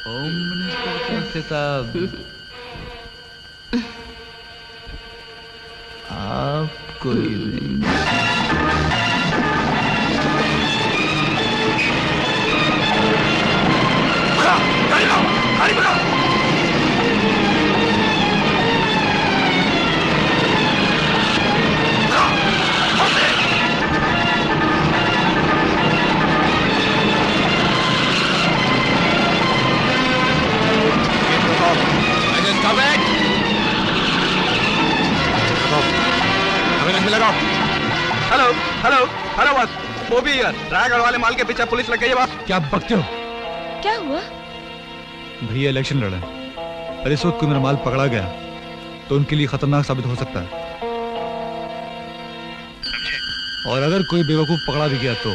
होम मिनिस्टर का खिताब आपको ही देंगे।
हेलो हेलो हेलो बस, वो भी यार रायगढ़ वाले माल के पीछे पुलिस लग गई है बस।
क्या बकते हो?
क्या हुआ?
भैया इलेक्शन लड़े, अरे इस वक्त कोई मेरा माल पकड़ा गया तो उनके लिए खतरनाक साबित हो सकता है, और अगर कोई बेवकूफ पकड़ा भी गया तो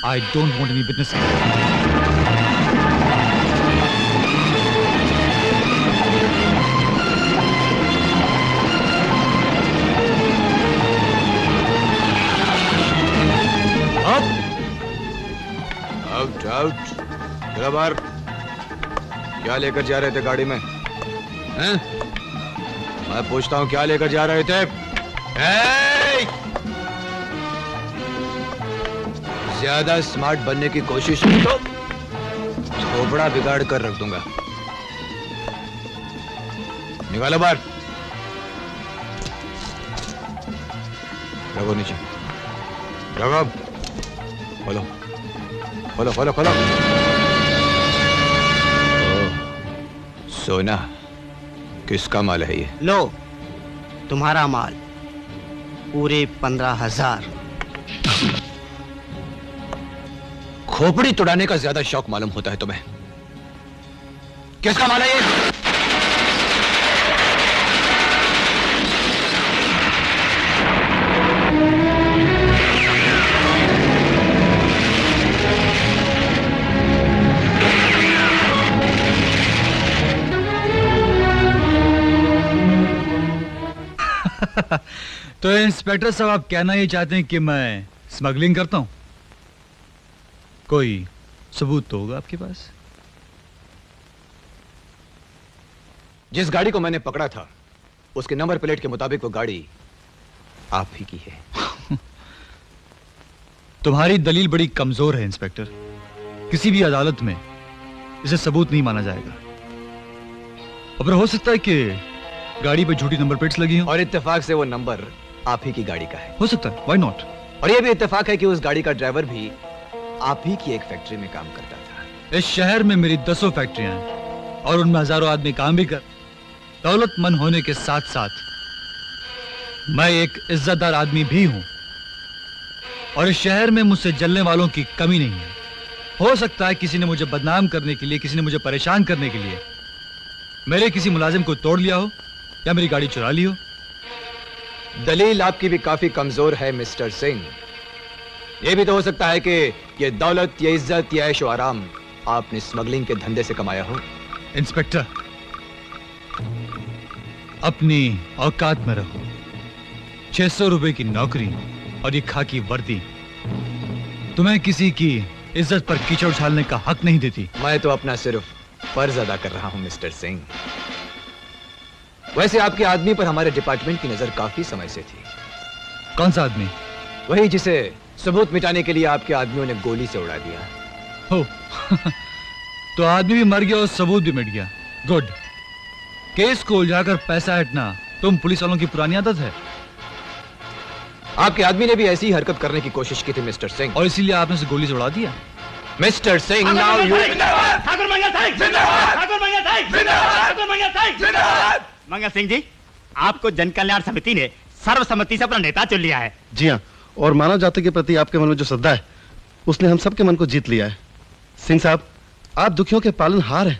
I don't want any witness.
Out out. जरा बाहर। क्या लेकर जा रहे थे गाड़ी में? हैं? मैं पूछता हूं क्या लेकर जा रहे थे? ज्यादा स्मार्ट बनने की कोशिश की तो थोपड़ा बिगाड़ कर रख दूंगा। निकालो बाहर। रखो नीचे, रखो। खोलो खोलो खोलो खोलो। सोना किसका माल है ये?
लो तुम्हारा माल, पूरे 15,000।
खोपड़ी तोड़ाने का ज्यादा शौक मालूम होता है तुम्हें। किसका माल है ये?
तो इंस्पेक्टर साहब, आप कहना ही चाहते हैं कि मैं स्मगलिंग करता हूं? कोई सबूत तो होगा आपके पास?
जिस गाड़ी को मैंने पकड़ा था उसके नंबर प्लेट के मुताबिक वो गाड़ी आप ही की है।
तुम्हारी दलील बड़ी कमजोर है इंस्पेक्टर, किसी भी अदालत में इसे सबूत नहीं माना जाएगा। और हो सकता है कि गाड़ी पे झूठी नंबर प्लेट्स लगी हो, और
इत्तेफाक से वो नंबर आप ही की गाड़ी का है।
हो सकता है, व्हाई नॉट।
और ये भी इत्तेफाक है कि उस गाड़ी का ड्राइवर भी आप ही की एक फैक्ट्री में काम करता था।
इस शहर में मेरी 10 फैक्ट्रियां हैं और उनमें हजारों आदमी काम भी कर। दौलतमंद होने के साथ साथ मैं एक इज्जतदार आदमी भी हूं और इस शहर में मुझसे जलने वालों की कमी नहीं है। हो सकता है किसी ने मुझे बदनाम करने के लिए, किसी ने मुझे परेशान करने के लिए मेरे किसी मुलाजिम को तोड़ लिया हो या मेरी गाड़ी चुरा ली हो।
दलील आपकी भी काफी कमजोर है मिस्टर सिंह। यह भी तो हो सकता है कि ये दौलत, ये इज्जत, ये ऐशो आराम आपने स्मगलिंग के धंधे से कमाया हो।
इंस्पेक्टर, अपनी औकात में रहो। 600 रुपए की नौकरी और ये खाकी वर्दी तुम्हें किसी की इज्जत पर कीचड़ उछालने का हक नहीं देती।
मैं तो अपना सिर्फ फर्ज अदा कर रहा हूं मिस्टर सिंह। वैसे आपके आदमी पर हमारे डिपार्टमेंट की नजर काफी समय से थी।
कौन सा आदमी?
वही जिसे सबूत मिटाने के लिए आपके आदमियों ने गोली से उड़ा दिया
हो। तो आदमी भी मर गया और सबूत भी मिट गया। गुड। केस को उलझाकर पैसा हटना तुम पुलिस वालों की पुरानी आदत है।
आपके आदमी ने भी ऐसी हरकत करने की कोशिश की थी मिस्टर सिंह,
और इसीलिए आपने उसे गोली से उड़ा दिया।
Mister Singh, now you.
Thakur Mangal Singh जिंदाबाद, ठाकुर मंगल सिंह जिंदाबाद, ठाकुर मंगल सिंह जिंदाबाद। मंगल सिंह जी, आपको जन कल्याण समिति ने सर्वसम्मति से अपना नेता चुन लिया है।
जी हाँ, और मानव जाति के प्रति आपके मन में जो श्रद्धा है उसने हम सबके मन को जीत लिया है। सिंह साहब, आप दुखियों के पालनहार हैं।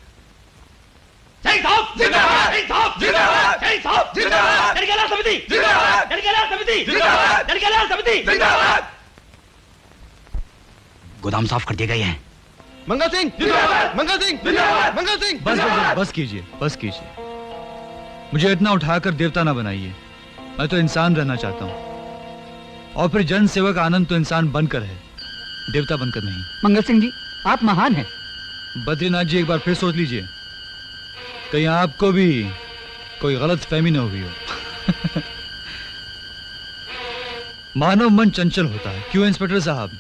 सिंह साहब जिंदाबाद, सिंह साहब जिंदाबाद, सिंह साहब जिंदाबाद, जन कल्याण समिति जिंदाबाद, जन कल्याण समिति जिंदाबाद, जन कल्याण समिति जिंदाबाद।
गोदाम साफ कर दिए गए हैं।
मंगल सिंह जिंदाबाद, मंगल सिंह जिंदाबाद, मंगल सिंह।
बस कीजिए, बस कीजिए। मुझे इतना उठाकर देवता ना बनाइए। मैं तो इंसान रहना चाहता हूँ, और फिर जन सेवा का आनंद तो इंसान बनकर है, देवता बनकर नहीं।
मंगल सिंह जी, आप महान हैं।
बद्रीनाथ जी, एक बार फिर सोच लीजिए, कहीं आपको भी कोई गलत फहमी न हुई हो। मानव मन चंचल होता है। क्यों इंस्पेक्टर साहब?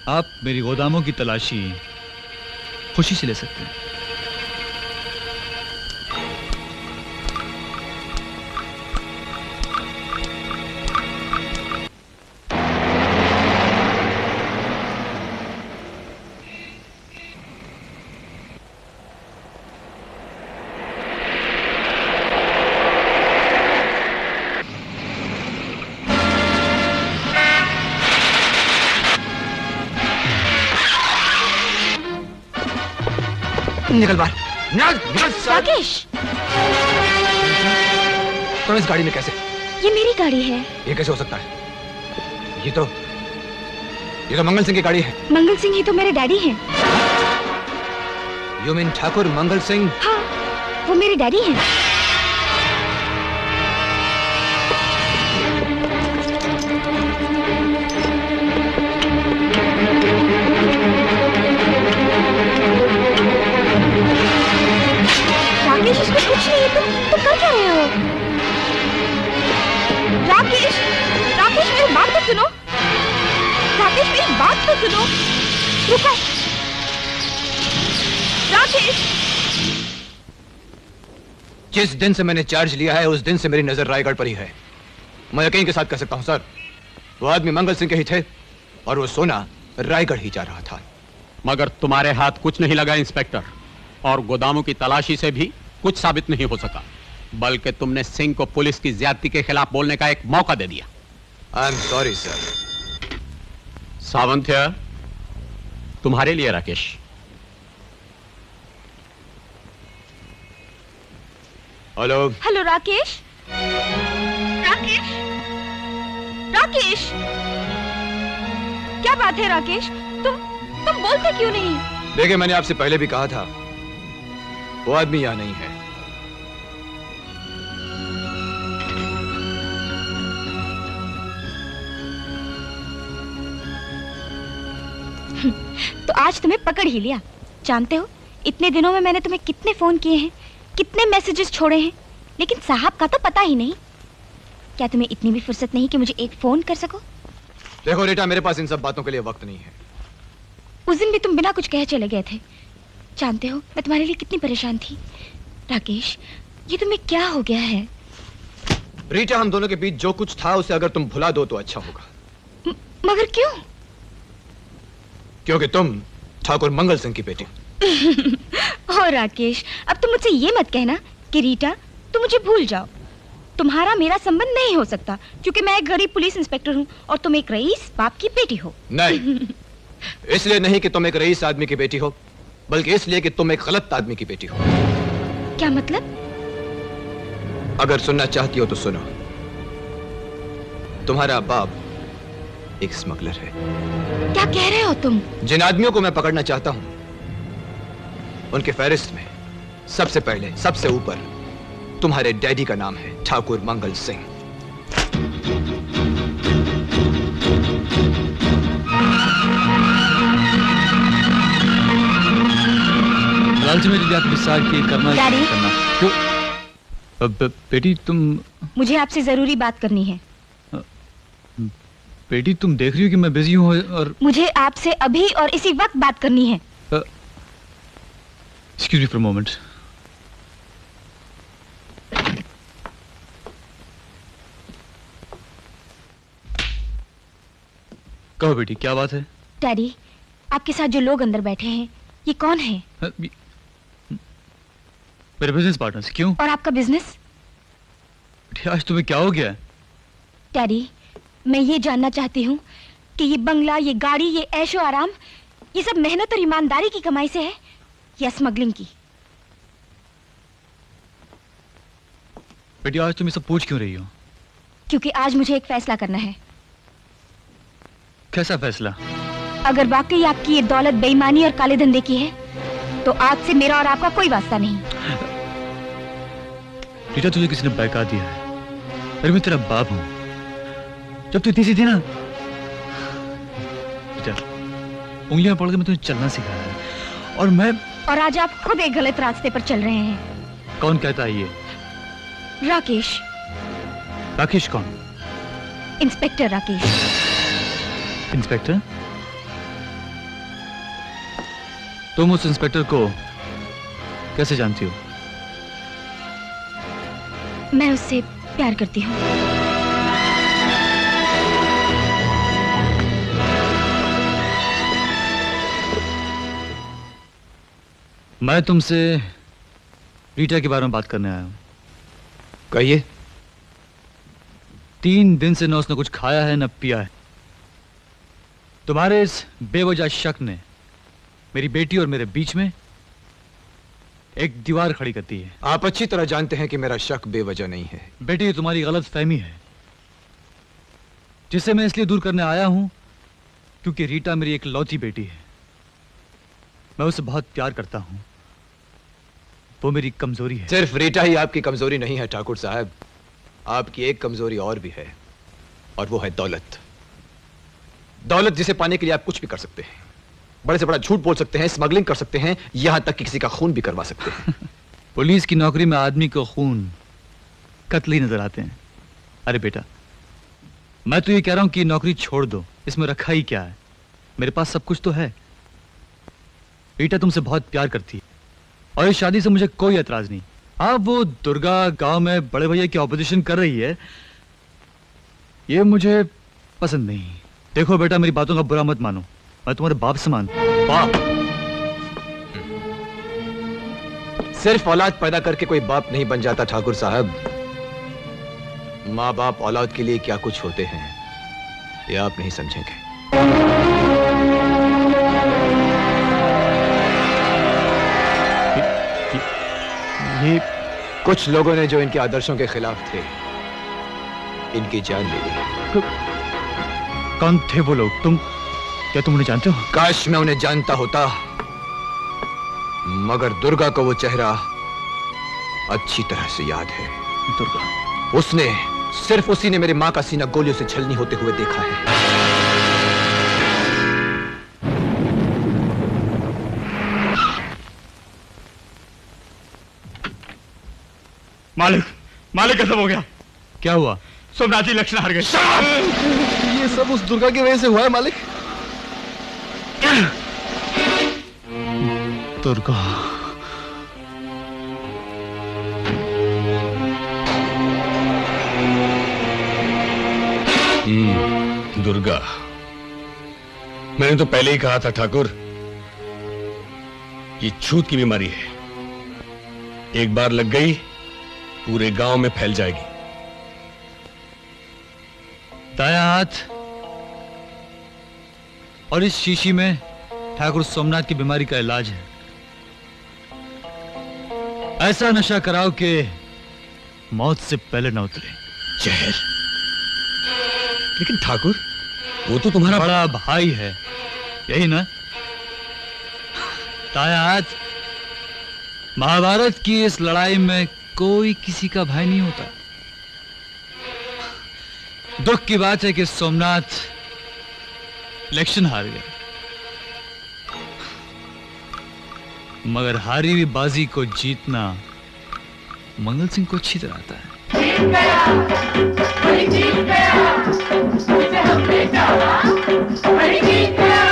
आप मेरी गोदामों की तलाशी खुशी से ले सकते हैं।
निकल बाहर, निकल।
राकेश,
तुम इस गाड़ी में कैसे?
ये मेरी गाड़ी है।
ये कैसे हो सकता है? ये तो मंगल सिंह की गाड़ी है।
मंगल सिंह ही तो मेरे डैडी हैं।
You mean Thakur Mangal Singh?
हाँ, वो मेरे डैडी हैं। राकेश, इसमें कुछ नहीं है। तुम कर क्या रहे हो? राकेश, राकेश मेरी बात तो सुनो। राकेश मेरी बात तो सुनो। रुको। राकेश,
जिस दिन से मैंने चार्ज लिया है उस दिन से मेरी नजर रायगढ़ पर ही है। मैं यकीन के साथ कह सकता हूं सर, वो आदमी मंगल सिंह के ही थे और वो सोना रायगढ़ ही जा रहा था।
मगर तुम्हारे हाथ कुछ नहीं लगा इंस्पेक्टर, और गोदामों की तलाशी से भी कुछ साबित नहीं हो सका, बल्कि तुमने सिंह को पुलिस की ज्यादती के खिलाफ बोलने का एक मौका दे दिया।
I am sorry sir.
Sawant, तुम्हारे लिए राकेश।
हेलो।
हेलो राकेश। राकेश, राकेश, क्या बात है राकेश? तुम बोलते क्यों नहीं?
देखिए, मैंने आपसे पहले भी कहा था, वो आदमी यहां नहीं है।
तो आज तुम्हें पकड़ ही लिया। जानते हो, इतने दिनों में मैंने तुम्हें कितने फोन किए हैं, कितने मैसेजेस छोड़े हैं, लेकिन साहब का तो पता ही नहीं। क्या तुम्हें इतनी भी फुर्सत नहीं कि मुझे एक फोन कर सको?
देखो रीटा, मेरे पास इन सब बातों के लिए वक्त नहीं है।
उस दिन भी तुम बिना कुछ कहे चले गए थे। जानते हो, मैं तुम्हारे लिए कितनी परेशान थी। राकेश, ये तुम्हें क्या हो गया है?
रीटा, हम दोनों के बीच जो कुछ था उसे अगर तुम भुला दो तो अच्छा होगा।
मगर क्यों?
क्योंकि तुम ठाकुर मंगल सिंह की बेटी।
ओ राकेश, अब तुम मुझसे ये मत कहना कि रीटा, तुम मुझे भूल जाओ। तुम्हारा मेरा संबंध नहीं हो सकता, क्योंकि मैं एक गरीब पुलिस इंस्पेक्टर हूँ और तुम एक रईस बाप की बेटी हो।
नहीं, इसलिए नहीं कि तुम एक रईस आदमी की बेटी हो, बल्कि इसलिए कि तुम एक गलत आदमी की बेटी हो।
क्या मतलब?
अगर सुनना चाहती हो तो सुनो। तुम्हारा बाप एक स्मगलर है।
क्या कह रहे हो तुम?
जिन आदमियों को मैं पकड़ना चाहता हूं, उनके फहरिस्त में सबसे पहले, सबसे ऊपर तुम्हारे डैडी का नाम है, ठाकुर मंगल सिंह।
लालची मेरी बात विस्तार की करना
डैडी।
करना क्यों? अब बेटी तुम,
मुझे आपसे जरूरी बात करनी है।
बेटी तुम देख रही हो कि मैं बिजी हूँ और
मुझे आपसे अभी और इसी वक्त बात करनी है।
Excuse me for a moment. कहो बेटी, क्या बात है?
डैडी, आपके साथ जो लोग अंदर बैठे हैं, ये कौन है?
मेरे बिजनेस पार्टनर्स। क्यों?
और आपका बिजनेस?
आज तुम्हें क्या हो गया?
डैडी, मैं ये जानना चाहती हूँ कि ये बंगला, ये गाड़ी, ये ऐशो आराम, ये सब मेहनत और ईमानदारी की कमाई से है या स्मगलिंग की?
बेटी, आज तुम ये सब पूछ क्यों रही हो?
क्योंकि आज मुझे एक फैसला करना है।
कैसा फैसला?
अगर वाकई आपकी ये दौलत बेईमानी और काले धंधे की है, तो आज से मेरा और आपका कोई वास्ता नहीं।
रीटा, तुझे किसी ने बहका दिया है। अरे मैं तेरा बाप हूं। जब तू इतनी सी थी ना, रीटा, उंगलियां पकड़ के मैं तुझे चलना सिखाया है, और
आज आप खुद एक गलत रास्ते पर चल रहे हैं।
कौन कहता है ये?
राकेश।
राकेश कौन?
इंस्पेक्टर राकेश।
इंस्पेक्टर? तुम उस इंस्पेक्टर को कैसे जानती हो?
मैं उससे प्यार करती हूँ।
मैं तुमसे रीटा के बारे में बात करने आया हूं।
कहिए।
3 दिन से न उसने कुछ खाया है न पिया है। तुम्हारे इस बेवजह शक ने मेरी बेटी और मेरे बीच में एक दीवार खड़ी करती है।
आप अच्छी तरह जानते हैं कि मेरा शक बेवजह नहीं है।
बेटी, ये तुम्हारी गलत फहमी है, जिसे मैं इसलिए दूर करने आया हूं क्योंकि रीटा मेरी एक लौती बेटी है। मैं उसे बहुत प्यार करता हूं। वो मेरी कमजोरी है।
सिर्फ रीटा ही आपकी कमजोरी नहीं है ठाकुर साहब, आपकी एक कमजोरी और भी है, और वो है दौलत। दौलत जिसे पाने के लिए आप कुछ भी कर सकते हैं, बड़े से बड़ा झूठ बोल सकते हैं, स्मगलिंग कर सकते हैं, यहां तक कि किसी का खून भी करवा सकते हैं।
पुलिस की नौकरी में आदमी को खून, कत्ल ही नजर आते हैं। अरे बेटा, मैं तो ये कह रहा हूं कि नौकरी छोड़ दो, इसमें रखा ही क्या है? मेरे पास सब कुछ तो है। रीटा तुमसे बहुत प्यार करती है और इस शादी से मुझे कोई एतराज नहीं। हाँ, वो दुर्गा गांव में बड़े भैया की ऑपोजिशन कर रही है, ये मुझे पसंद नहीं। देखो बेटा, मेरी बातों का बुरा मत मानो, मैं तुम्हारे बाप समान।
बाप? सिर्फ औलाद पैदा करके कोई बाप नहीं बन जाता ठाकुर साहब। माँ बाप औलाद के लिए क्या कुछ होते हैं, ये आप नहीं समझेंगे।
ये
कुछ लोगों ने जो इनके आदर्शों के खिलाफ थे, इनकी जान ले ली।
कौन थे वो लोग? क्या तुम उन्हें जानते हो?
काश मैं उन्हें जानता होता, मगर दुर्गा को वो चेहरा अच्छी तरह से याद है।
दुर्गा?
उसने, सिर्फ उसी ने मेरी माँ का सीना गोलियों से छलनी होते हुए देखा है।
मालिक, मालिक खत्म हो गया।
क्या हुआ?
सोमनाथ जी लक्षण हार गए।
ये सब उस दुर्गा की वजह से हुआ है मालिक।
दुर्गा?
दुर्गा, मैंने तो पहले ही कहा था ठाकुर, ये छूत की बीमारी है। एक बार लग गई पूरे गांव में फैल जाएगी।
दाया हाथ और इस शीशी में ठाकुर सोमनाथ की बीमारी का इलाज है। ऐसा नशा कराओ कि मौत से पहले न उतरे।
जहर? लेकिन ठाकुर, वो तो तुम्हारा
बड़ा भाई है, यही ना? दाया हाथ, महाभारत की इस लड़ाई में कोई किसी का भाई नहीं होता। दुख की बात है कि सोमनाथ इलेक्शन हार गया, मगर हारी हुई बाजी को जीतना मंगल सिंह को अच्छी तरह आता है।
जीत गया, वही जीत गया, उसे हमने चाहा, वही जीत गया।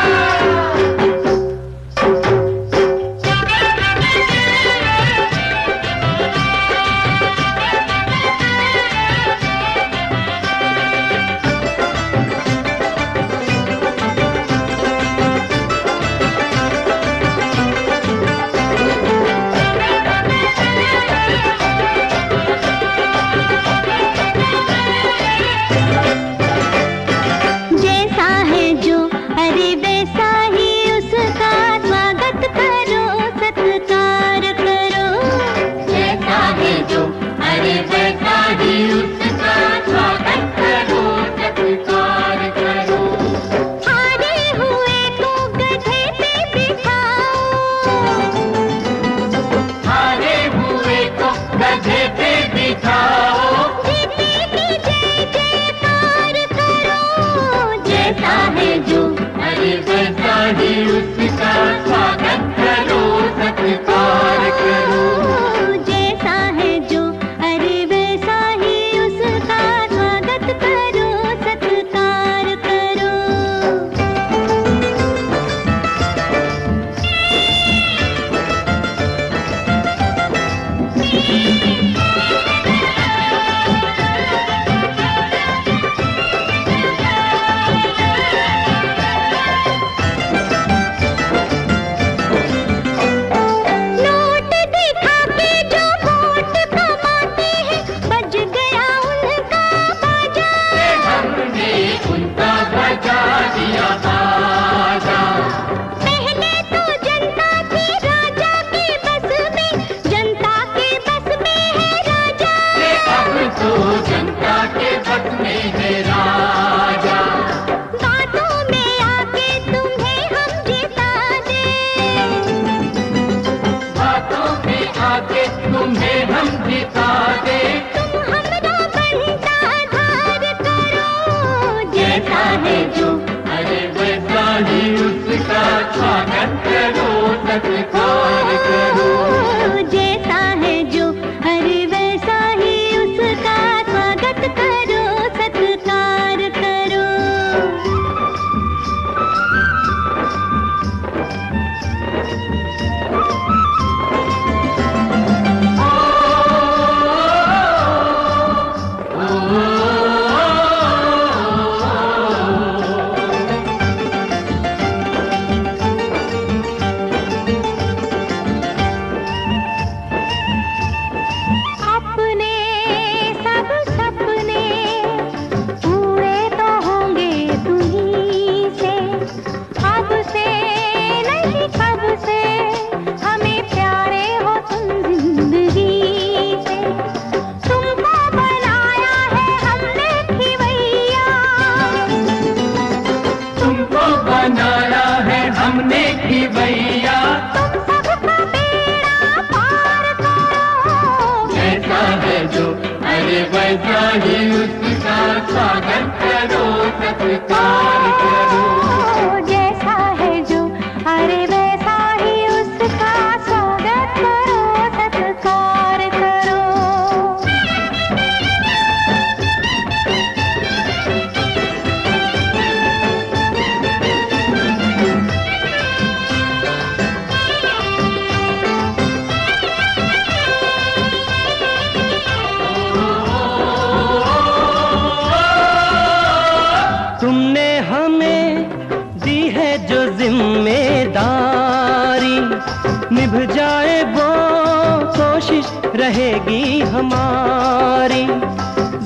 रहेगी हमारी,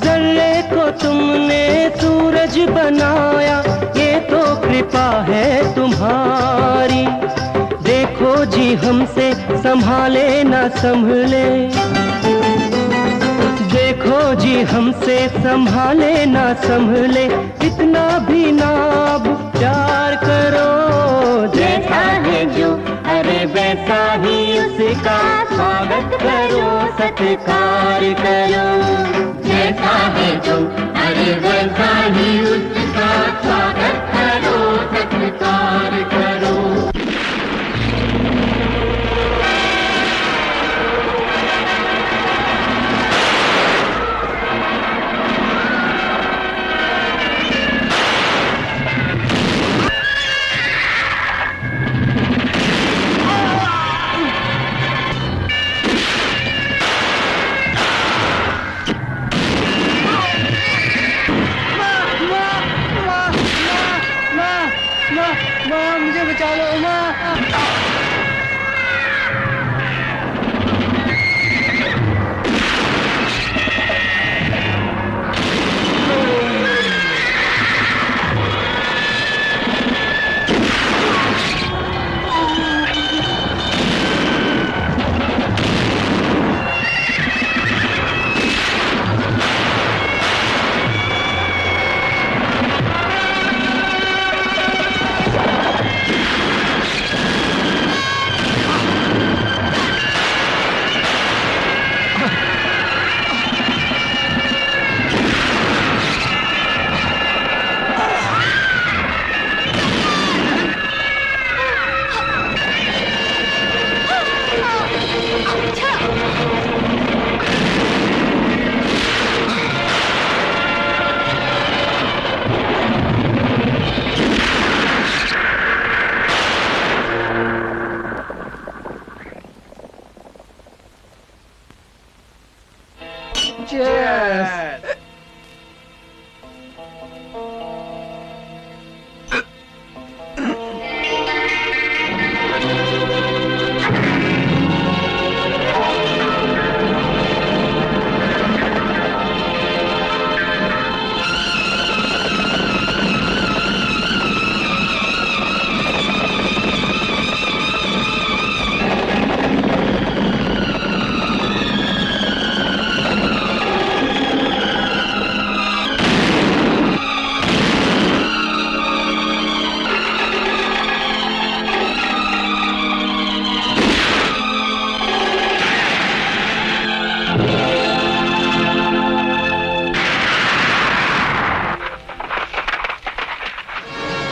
जर्रे को
तुमने सूरज बनाया, ये तो कृपा है तुम्हारी। देखो जी हमसे संभाले न संभले, देखो जी हमसे संभाले न संभले, इतना भी ना अब प्यार करो। जैसा है जो अरे वैसा ही उसका स्वागत करो, सत्कार करो।
जैसा है जो अरे वैसा ही उसका स्वागत करो, सत्कार करो।
माँ मुझे बचा लो माँ।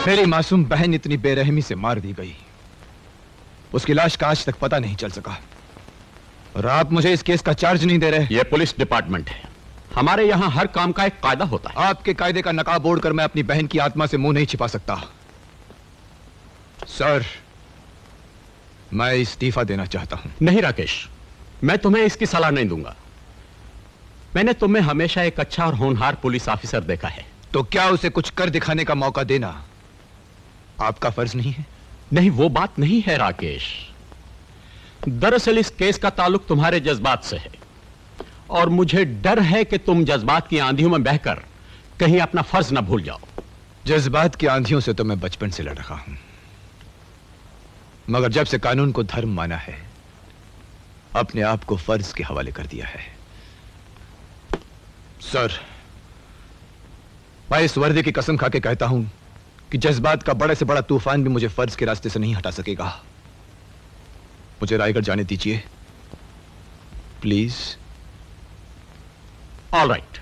मेरी मासूम बहन इतनी बेरहमी से मार दी गई, उसकी लाश का आज तक पता नहीं चल सका, और आप मुझे इस केस का चार्ज नहीं दे रहे।
यह पुलिस डिपार्टमेंट है, हमारे यहाँ हर काम का एक कायदा होता है।
आपके कायदे का नकाब ओढ़कर मैं अपनी बहन की आत्मा से मुंह नहीं छिपा सकता। सर, मैं इस्तीफा देना चाहता हूं।
नहीं राकेश, मैं तुम्हें इसकी सलाह नहीं दूंगा। मैंने तुम्हें हमेशा एक अच्छा और होनहार पुलिस ऑफिसर देखा है।
तो क्या उसे कुछ कर दिखाने का मौका देना आपका फर्ज नहीं है?
नहीं, वो बात नहीं है राकेश। दरअसल इस केस का ताल्लुक तुम्हारे जज्बात से है, और मुझे डर है कि तुम जज्बात की आंधियों में बहकर कहीं अपना फर्ज ना भूल जाओ।
जज्बात की आंधियों से तो मैं बचपन से लड़ रहा हूं, मगर जब से कानून को धर्म माना है, अपने आप को फर्ज के हवाले कर दिया है। सर, मैं इस वर्दी की कसम खा के कहता हूं कि जज्बात का बड़े से बड़ा तूफान भी मुझे फर्ज के रास्ते से नहीं हटा सकेगा। मुझे रायगढ़ जाने दीजिए प्लीज।
ऑल राइट,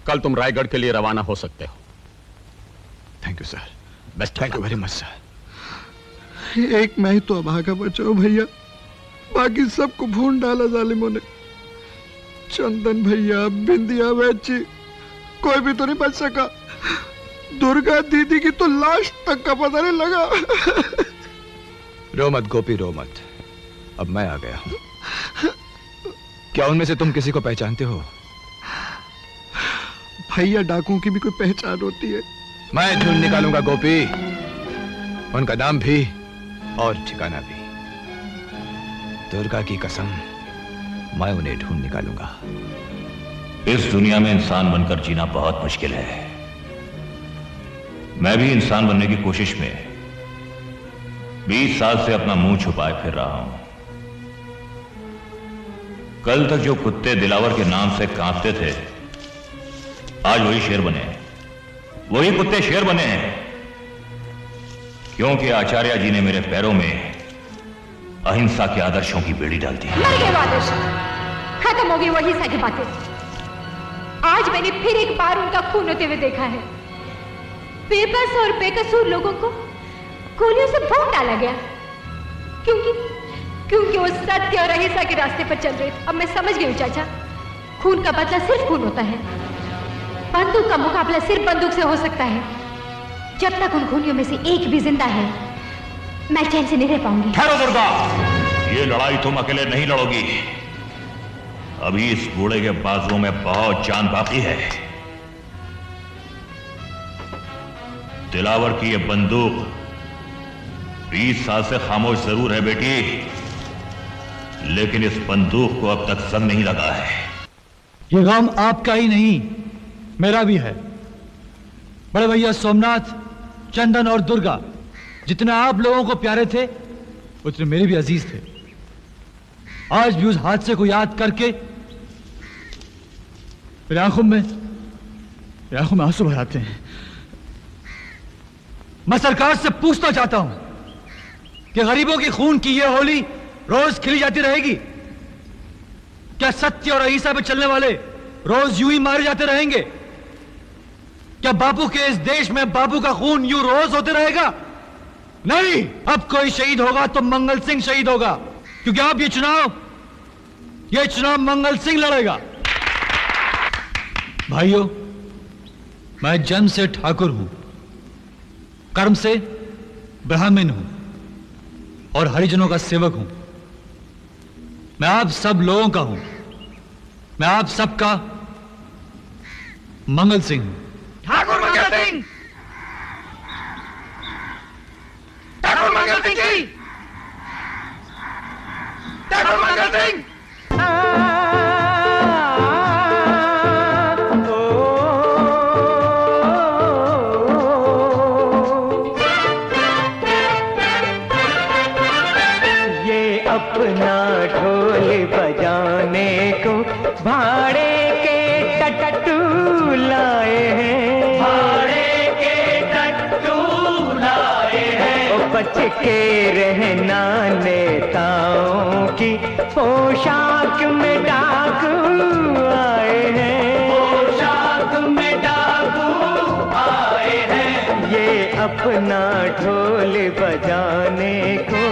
कल तुम रायगढ़ के लिए रवाना हो सकते हो।
Thank you sir.
Best.
Thank you very much sir.
एक मैं ही तो अभागा बचाओ भैया, बाकी सबको भून डाला जालिमों ने। चंदन भैया, बिंदिया वैची, कोई भी तो नहीं बच सका। दुर्गा दीदी की तो लाश तक का पता नहीं लगा।
रो मत गोपी, रो मत। अब मैं आ गया हूं। क्या उनमें से तुम किसी को पहचानते हो?
भैया, डाकुओं की भी कोई पहचान होती है?
मैं ढूंढ निकालूंगा गोपी, उनका नाम भी और ठिकाना भी। दुर्गा की कसम, मैं उन्हें ढूंढ निकालूंगा।
इस दुनिया में इंसान बनकर जीना बहुत मुश्किल है। मैं भी इंसान बनने की कोशिश में 20 साल से अपना मुंह छुपाए फिर रहा हूं। कल तक जो कुत्ते दिलावर के नाम से कांपते थे, आज वही शेर बने हैं। वही कुत्ते शेर बने हैं, क्योंकि आचार्य जी ने मेरे पैरों में अहिंसा के आदर्शों की बेड़ी डाल दी।
मर गए वो आदर्श, खत्म हो गई वही सारी बातें। आज मैंने फिर एक बार उनका खून होते हुए देखा है। बेबस और बेकसूर लोगों को गोलियों से भून डाला गया, क्योंकि वो सत्य और अहिंसा के रास्ते पर चल रहे थे। अब मैं समझ गई हूँ चाचा, खून का बदला सिर्फ खून होता है, बंदूक का मुकाबला सिर्फ बंदूक से हो सकता है। जब तक उन खूनियों में से एक भी जिंदा है, मैं चैन से नहीं रह पाऊंगी।
ठहरो दुर्गा, ये लड़ाई तुम अकेले नहीं लड़ोगी। अभी इस बूढ़े के बाजुओं में बहुत जान बाकी है। दिलावर की ये बंदूक 20 साल से खामोश जरूर है बेटी, लेकिन इस बंदूक को अब तक जंग नहीं लगा है।
ये गम आपका ही नहीं, मेरा भी है। बड़े भैया सोमनाथ, चंदन और दुर्गा जितने आप लोगों को प्यारे थे, उतने मेरे भी अजीज थे। आज भी उस हादसे को याद करके मेरी आंखों में आंसू भर आते हैं। मैं सरकार से पूछना चाहता हूं कि गरीबों की खून की यह होली रोज खिली जाती रहेगी? क्या सत्य और अहिंसा पे चलने वाले रोज यूं ही मारे जाते रहेंगे? क्या बापू के इस देश में बापू का खून यूं रोज होते रहेगा? नहीं, अब कोई शहीद होगा तो मंगल सिंह शहीद होगा, क्योंकि अब ये चुनाव मंगल सिंह लड़ेगा। भाइयों, मैं जन्म से ठाकुर हूं, कर्म से ब्राह्मण हूं और हरिजनों का सेवक हूं। मैं आप सब लोगों का हूं, मैं आप सबका मंगल सिंह हूं।
ठाकुर मंगल सिंह, ठाकुर मंगल सिंह जी, ठाकुर मंगल सिंह।
ये अपना ढोल बजाने को भाड़े के टट्टू लाए हैं, भाड़े के टट्टू लाए हैं। ओ बच के रहना नेताओं की पोशाक में डाकू आए हैं, पोशाक में डाकू आए हैं। ये अपना ढोल बजाने को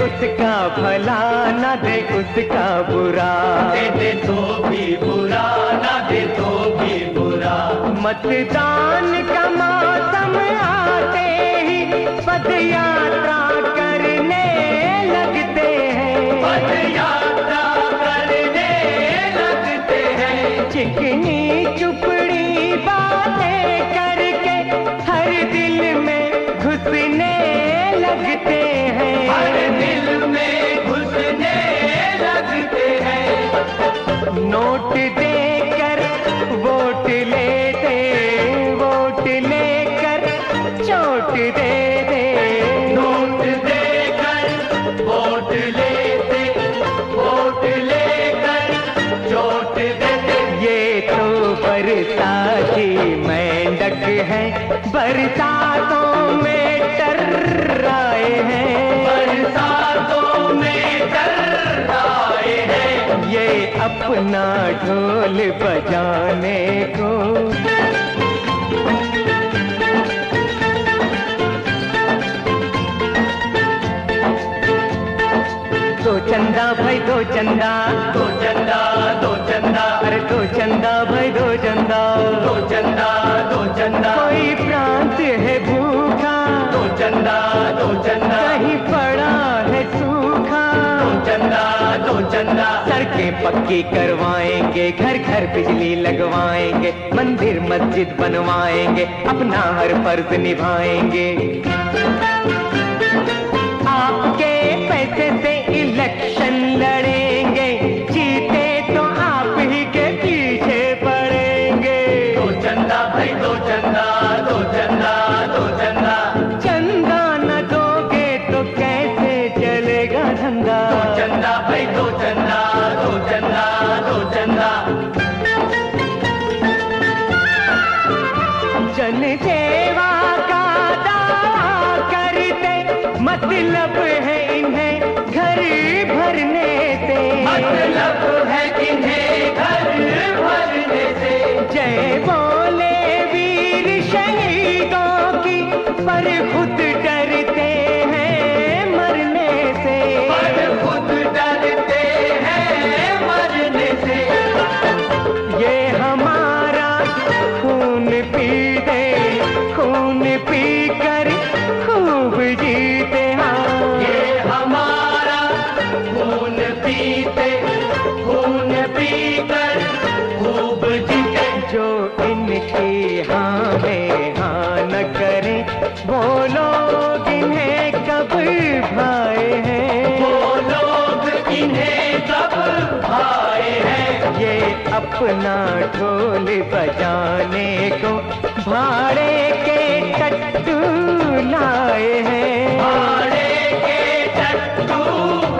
उसका भला न दे उसका बुरा, दे तो भी बुरा न दे तो भी बुरा। मतदान का मौसम आते ही पदयात्रा करने लगते हैं, पदयात्रा करने लगते हैं। चिकनी चुपड़ी बातें करके हर दिल में घुसने लगते हैं, हर दिल में घुसने लगते हैं। नोट देकर वोट लेते, वोट लेकर चोट दे दे। नोट देकर वोट लेते, वोट लेकर चोट दे दे। ये तो बरसाती मेंढक है, बरसातों में टर्राए हैं, बरसातों में टर्राए हैं। ये अपना ढोल बजाने को दो चंदा भाई दो चंदा, दो चंदा दो चंदा, अरे दो चंदा भाई दो चंदा, दो चंदा दो चंदा। कोई प्रांत है भूखा सड़कें पक्की करवाएंगे, घर घर बिजली लगवाएंगे, मंदिर मस्जिद बनवाएंगे, अपना हर फर्ज निभाएंगे। आपके पैसे से इलेक्शन लड़ेंगे, जीते तो आप ही के पीछे पड़ेंगे। दो चंदा भाई दो चंदा, दो चंदा, दो चंदा। चंदा न दोगे तो कैसे चलेगा धंधा। दो चंदा भाई दो चंदा, दो चंदा, दो चंदा। जन सेवा का दावा करते, मतलब है इन्हें घर भरने से, मतलब है इन्हें घर भरने से। जय बोले वीर शहीदों की, पर खुद डरते हैं मरने से, पर खुद डरते हैं मरने से। ये हमारा खून पी दे, खून पी कर खूब जीते। हाँ ये हमारा खून पीते, खून पी कर खूब जीते। जो इनकी हाँ में हाँ न करे, वो लोग इन्हें कब भाए हैं, वो लोग इन्हें कब भाए हैं। ये अपना ढोल बजाने को भाड़े के टट्टू लाए हैं, भाड़े के टट्टू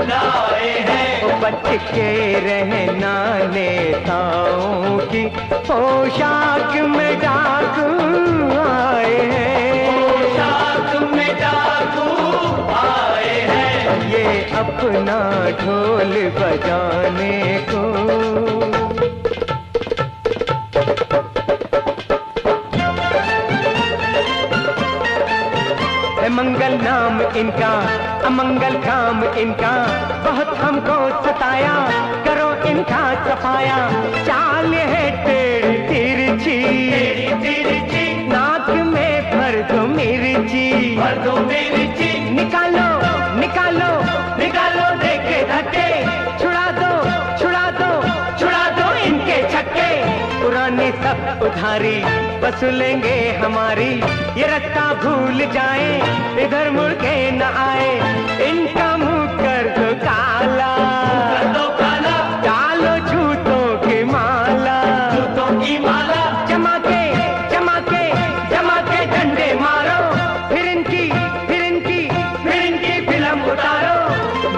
लाए हैं। बच के रहना नेताओं की पोशाक में डाकू आए हैं, पोशाक में डाकू आए हैं। ये अपना ढोल बजाने को। मंगल नाम इनका, अमंगल काम इनका, बहुत हमको सताया, करो इनका सफाया। चाल है टेढ़ी तिरछी, नाक में भर दो मिर्ची, भर दो मिर्ची। निकालो निकालो निकालो देखे धक्के, छुड़ा दो छुड़ा दो छुड़ा दो इनके छक्के। पुरानी सब उधारी वसूलेंगे हमारी, ये रास्ता भूल जाए, इधर मुड़ के न आए। इनका मुंह कर दो काला, कर दो काला। डालो जूतों की माला, जूतों की माला। जमा के जमा के जमा के डंडे मारो, फिर इनकी फिर इनकी फिर इनकी फिल्म उतारो।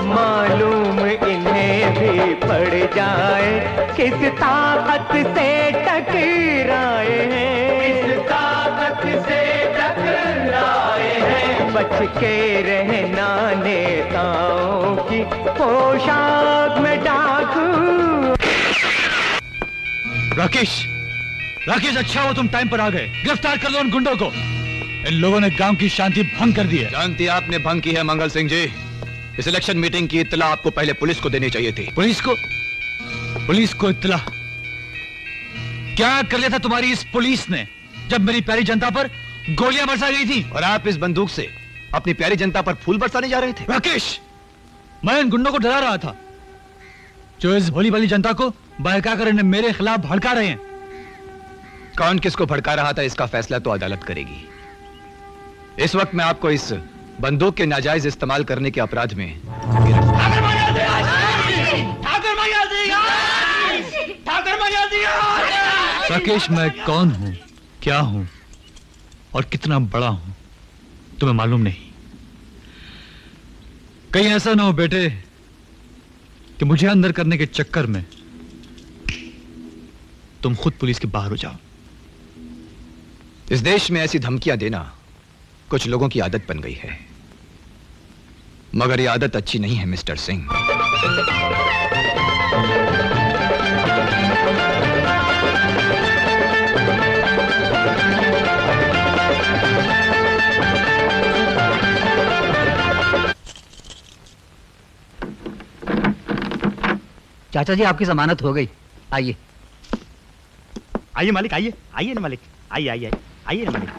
मालूम इन्हें भी पड़ जाए, किस ताकत से टकराए हैं, किस ताकत से टकराए हैं। बच के रहना नेताओं की पोशाक में डाकू।
राकेश, राकेश अच्छा हो तुम टाइम पर आ गए। गिरफ्तार कर लो उन गुंडों को। इन लोगों ने गांव की शांति भंग कर दी है।
शांति आपने भंग की है मंगल सिंह जी। इस इलेक्शन मीटिंग की इत्तला आपको पहले पुलिस को देनी चाहिए थी।
पुलिस को? पुलिस को इत्तला? क्या कर लिया था तुम्हारी इस पुलिस ने जब मेरी प्यारी जनता पर गोलियां बरसा गई थी?
और आप इस बंदूक से अपनी प्यारी जनता पर फूल बरसाने जा रहे थे।
राकेश, मैं इन गुंडों को डरा रहा था जो इस भोली भाली जनता को बहका कर इन्हें मेरे खिलाफ भड़का रहे हैं।
कौन किसको भड़का रहा था इसका फैसला तो अदालत करेगी। इस वक्त मैं आपको इस बंदूक के नाजायज इस्तेमाल करने के अपराध में
राकेश, मैं कौन हूं, क्या हूं और कितना बड़ा हूं तुम्हें मालूम नहीं। कहीं ऐसा ना हो बेटे कि मुझे अंदर करने के चक्कर में तुम खुद पुलिस के बाहर हो जाओ।
इस देश में ऐसी धमकियां देना कुछ लोगों की आदत बन गई है, मगर यह आदत अच्छी नहीं है मिस्टर सिंह।
चाचा जी आपकी जमानत हो गई, आइए।
आइए मालिक, आइए आइए ना मालिक, आइए आइए आइए ना मालिक।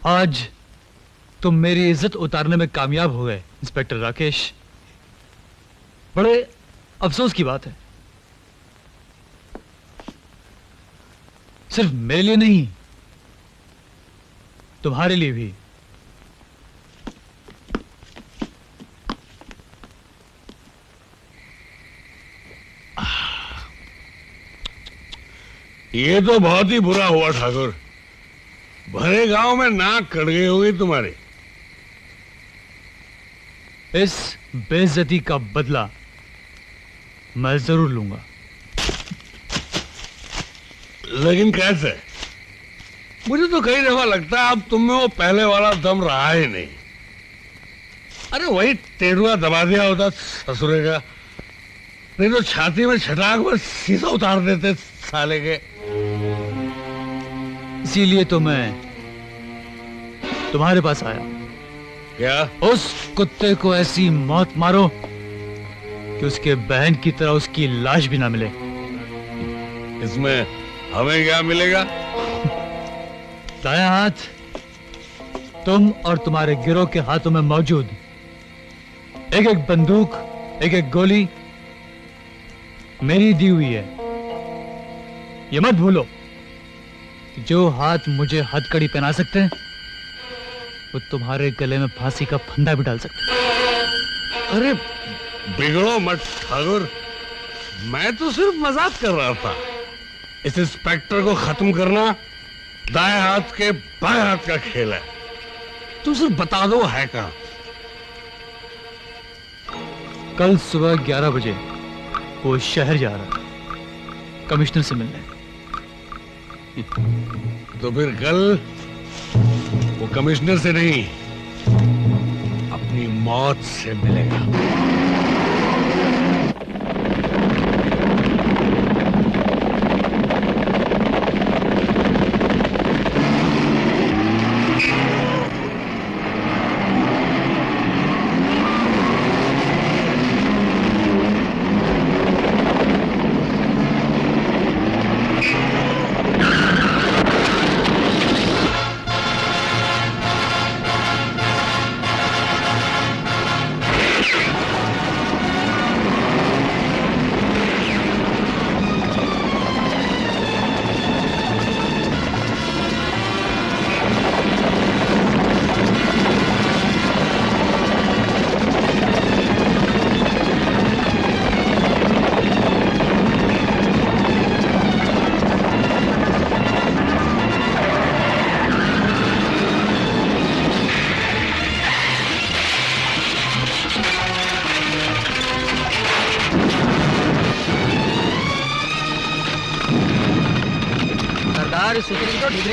आज तुम मेरी इज्जत उतारने में कामयाब हो गए इंस्पेक्टर राकेश। बड़े अफसोस की बात है, सिर्फ मेरे लिए नहीं, तुम्हारे लिए भी।
ये तो बहुत ही बुरा हुआ ठाकुर, भरे गांव में नाक कट गई होगी तुम्हारी।
इस बेइज्जती का बदला मैं जरूर लूंगा।
लेकिन कैसे? मुझे तो कई दफा लगता है अब तुम में वो पहले वाला दम रहा ही नहीं। अरे वही टेढ़ुआ दबा दिया होता ससुरे का, नहीं तो छाती में छटाक में शीशा उतार देते साले के।
इसीलिए तो मैं तुम्हारे पास आया।
क्या?
उस कुत्ते को ऐसी मौत मारो कि उसके बहन की तरह उसकी लाश भी ना मिले।
इसमें हमें क्या मिलेगा?
दायां हाथ तुम और तुम्हारे गिरोह के हाथों में मौजूद एक एक बंदूक, एक एक गोली मेरी दी हुई है। ये मत भूलो कि जो हाथ मुझे हथकड़ी पहना सकते हैं वो तुम्हारे गले में फांसी का फंदा भी डाल सकते हैं।
अरे बिगड़ो मत ठाकुर, मैं तो सिर्फ मजाक कर रहा था। इस इंस्पेक्टर को खत्म करना दाएं हाथ के बाएं हाथ का खेल है। तुम सिर्फ बता दो है कहां।
कल सुबह 11 बजे वो शहर जा रहा है कमिश्नर से मिलने।
तो फिर कल वो कमिश्नर से नहीं अपनी मौत से मिलेगा।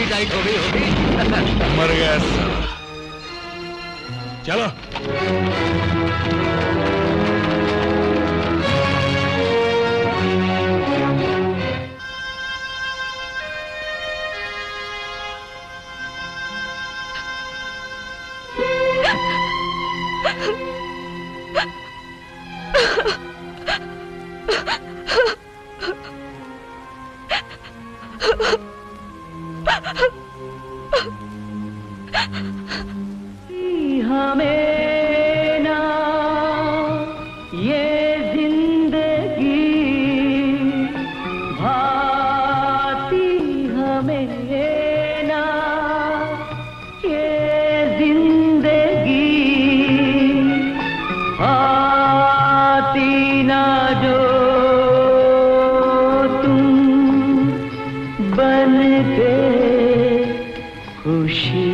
टाइट हो गई होगी।
मर गया साला। चलो
हमें ना ये जिंदगी भाती, हमें ना ये जिंदगी आती ना जो तुम बन के खुशी।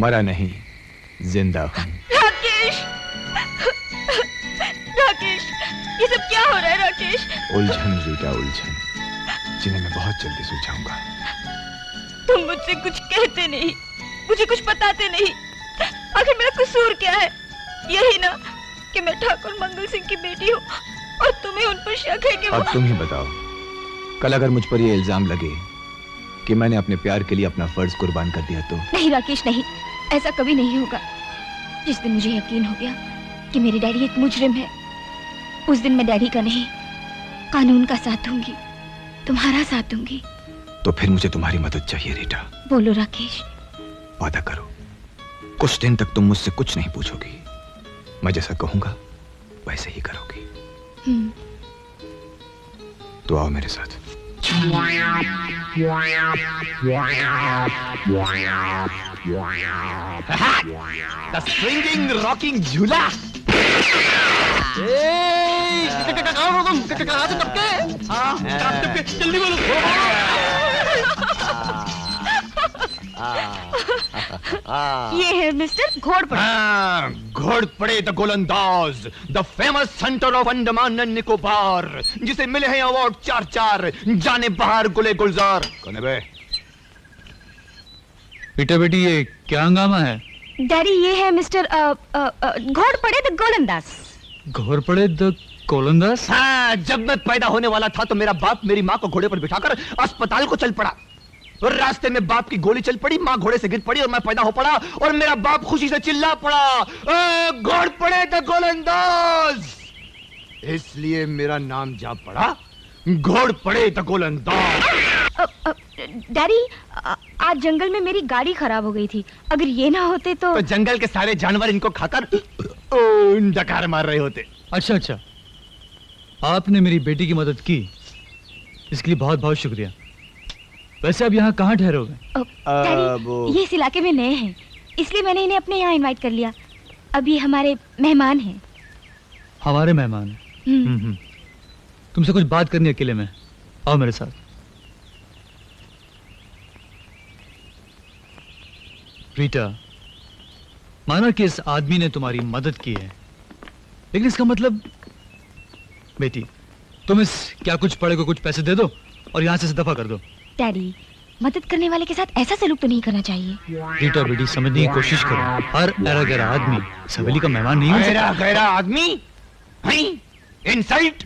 मरा नहीं, जिंदा हूं।
राकेश, राकेश, ये सब क्या हो रहा है राकेश?
उलझन रीटा, उलझन जिन्हें मैं बहुत जल्दी सुलझाऊंगा।
तुम मुझसे कुछ कहते नहीं, मुझे कुछ बताते नहीं। आखिर मेरा कसूर क्या है? यही ना कि मैं ठाकुर मंगल सिंह की बेटी हूँ और तुम्हें उन पर शक है कि वो...
अब तुम ही बताओ, कल अगर मुझ पर ये इल्जाम लगे कि मैंने अपने प्यार के लिए अपना फर्ज कुर्बान कर दिया तो?
नहीं राकेश, नहीं, ऐसा कभी नहीं होगा।
जिस दिन मुझे यकीन हो गया कि मेरे डैडी एक मुजरिम है, उस दिन मैं डैडी का नहीं, कानून का साथ दूंगी, तुम्हारा साथ दूंगी।
तो फिर मुझे तुम्हारी मदद चाहिए रीटा।
बोलो राकेश।
वादा करो, कुछ दिन तक तुम मुझसे कुछ नहीं पूछोगी, मैं जैसा कहूंगा वैसे ही करोगी। तो आओ मेरे साथ।
The swinging rocking झूला।
जल्दी बोलो।
ये है मिस्टर घोड़पड़े।
घोड़पड़े द गोलंदाज, the famous Hunter of Andaman and Nicobar, जिसे मिले हैं अवार्ड 4-4, जाने बाहर गुले गुलजार। कौन है बे?
बेटा बेटी ये क्या हंगामा है?
डैडी ये है मिस्टर घोड़पड़े द गोलंदाज।
घोड़पड़े द गोलंदाज?
हाँ, जब मैं पैदा होने वाला था तो मेरा बाप मेरी माँ को घोड़े पर बिठाकर अस्पताल को चल पड़ा, और रास्ते में बाप की गोली चल पड़ी, माँ घोड़े से गिर पड़ी और मैं पैदा हो पड़ा, और मेरा बाप खुशी से चिल्ला पड़ा, घोड़पड़े द गोलंदाज। इसलिए मेरा नाम जा पड़ा घोड़पड़े द गोलंदाज।
डैडी आज जंगल में मेरी गाड़ी खराब हो गई थी, अगर ये ना होते तो
जंगल के सारे जानवर इनको खाकर डकार मार रहे होते।
अच्छा अच्छा, आपने मेरी बेटी की मदद की, इसके लिए बहुत बहुत शुक्रिया। वैसे अब यहाँ कहाँ ठहरोगे?
डैडी ये इस इलाके में नए हैं, इसलिए मैंने इन्हें अपने यहाँ इनवाइट कर लिया। अब ये हमारे मेहमान हैं।
हमारे मेहमान हैं? तुमसे कुछ बात करनी अकेले में, आओ मेरे साथ। रीटा, माना कि इस आदमी ने तुम्हारी मदद की है, लेकिन इसका मतलब बेटी तुम इस क्या कुछ पड़े को कुछ पैसे दे दो और यहाँ से दफा कर दो।
डैडी मदद करने वाले के साथ ऐसा सलूक तो नहीं करना चाहिए।
रीटा बेटी समझने की कोशिश करो, हर ऐरा गैरा आदमी इस हवेली का मेहमान नहीं हो सकता।
गैरा आदमी? इंसल्ट?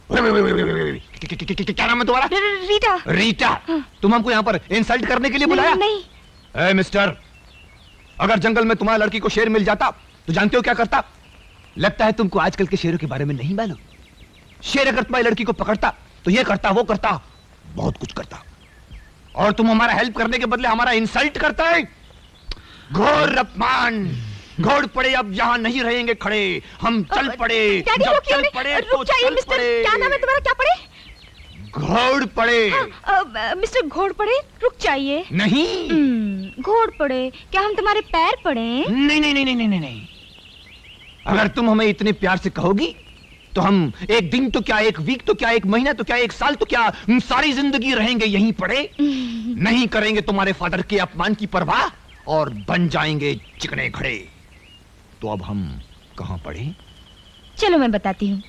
क्या नाम है तुम्हारा?
रीटा।
रीटा, तुम हमको यहाँ पर इंसल्ट करने के लिए बुलाया?
नहीं।
ए मिस्टर, अगर जंगल में तुम्हारी लड़की को शेर मिल जाता तो जानते हो क्या करता? लगता है तुमको आजकल के शेरों के बारे में नहीं मालूम। शेर अगर तुम्हारी लड़की को पकड़ता तो ये करता, वो करता, बहुत कुछ करता, और तुम हमारा हेल्प करने के बदले हमारा इंसल्ट करता है। घोर अपमान। घोड़पड़े अब यहाँ नहीं रहेंगे खड़े, हम चल पड़े। जब चल पड़े तो चल पड़े।
क्या नाम है तुम्हारा? क्या पड़े?
घोड़पड़े।
मिस्टर घोड़पड़े रुक जाइए।
नहीं।
घोड़पड़े, क्या हम तुम्हारे पैर पड़े?
नहीं नहीं नहीं नहीं नहीं, अगर तुम हमें इतने प्यार से कहोगी तो हम एक दिन तो क्या, एक वीक तो क्या, एक महीना तो क्या, एक साल तो क्या, सारी जिंदगी रहेंगे यहीं पड़े। नहीं करेंगे तुम्हारे फादर के अपमान की परवाह और बन जाएंगे चिकने खड़े। तो अब हम कहां पड़े?
चलो मैं बताती हूँ।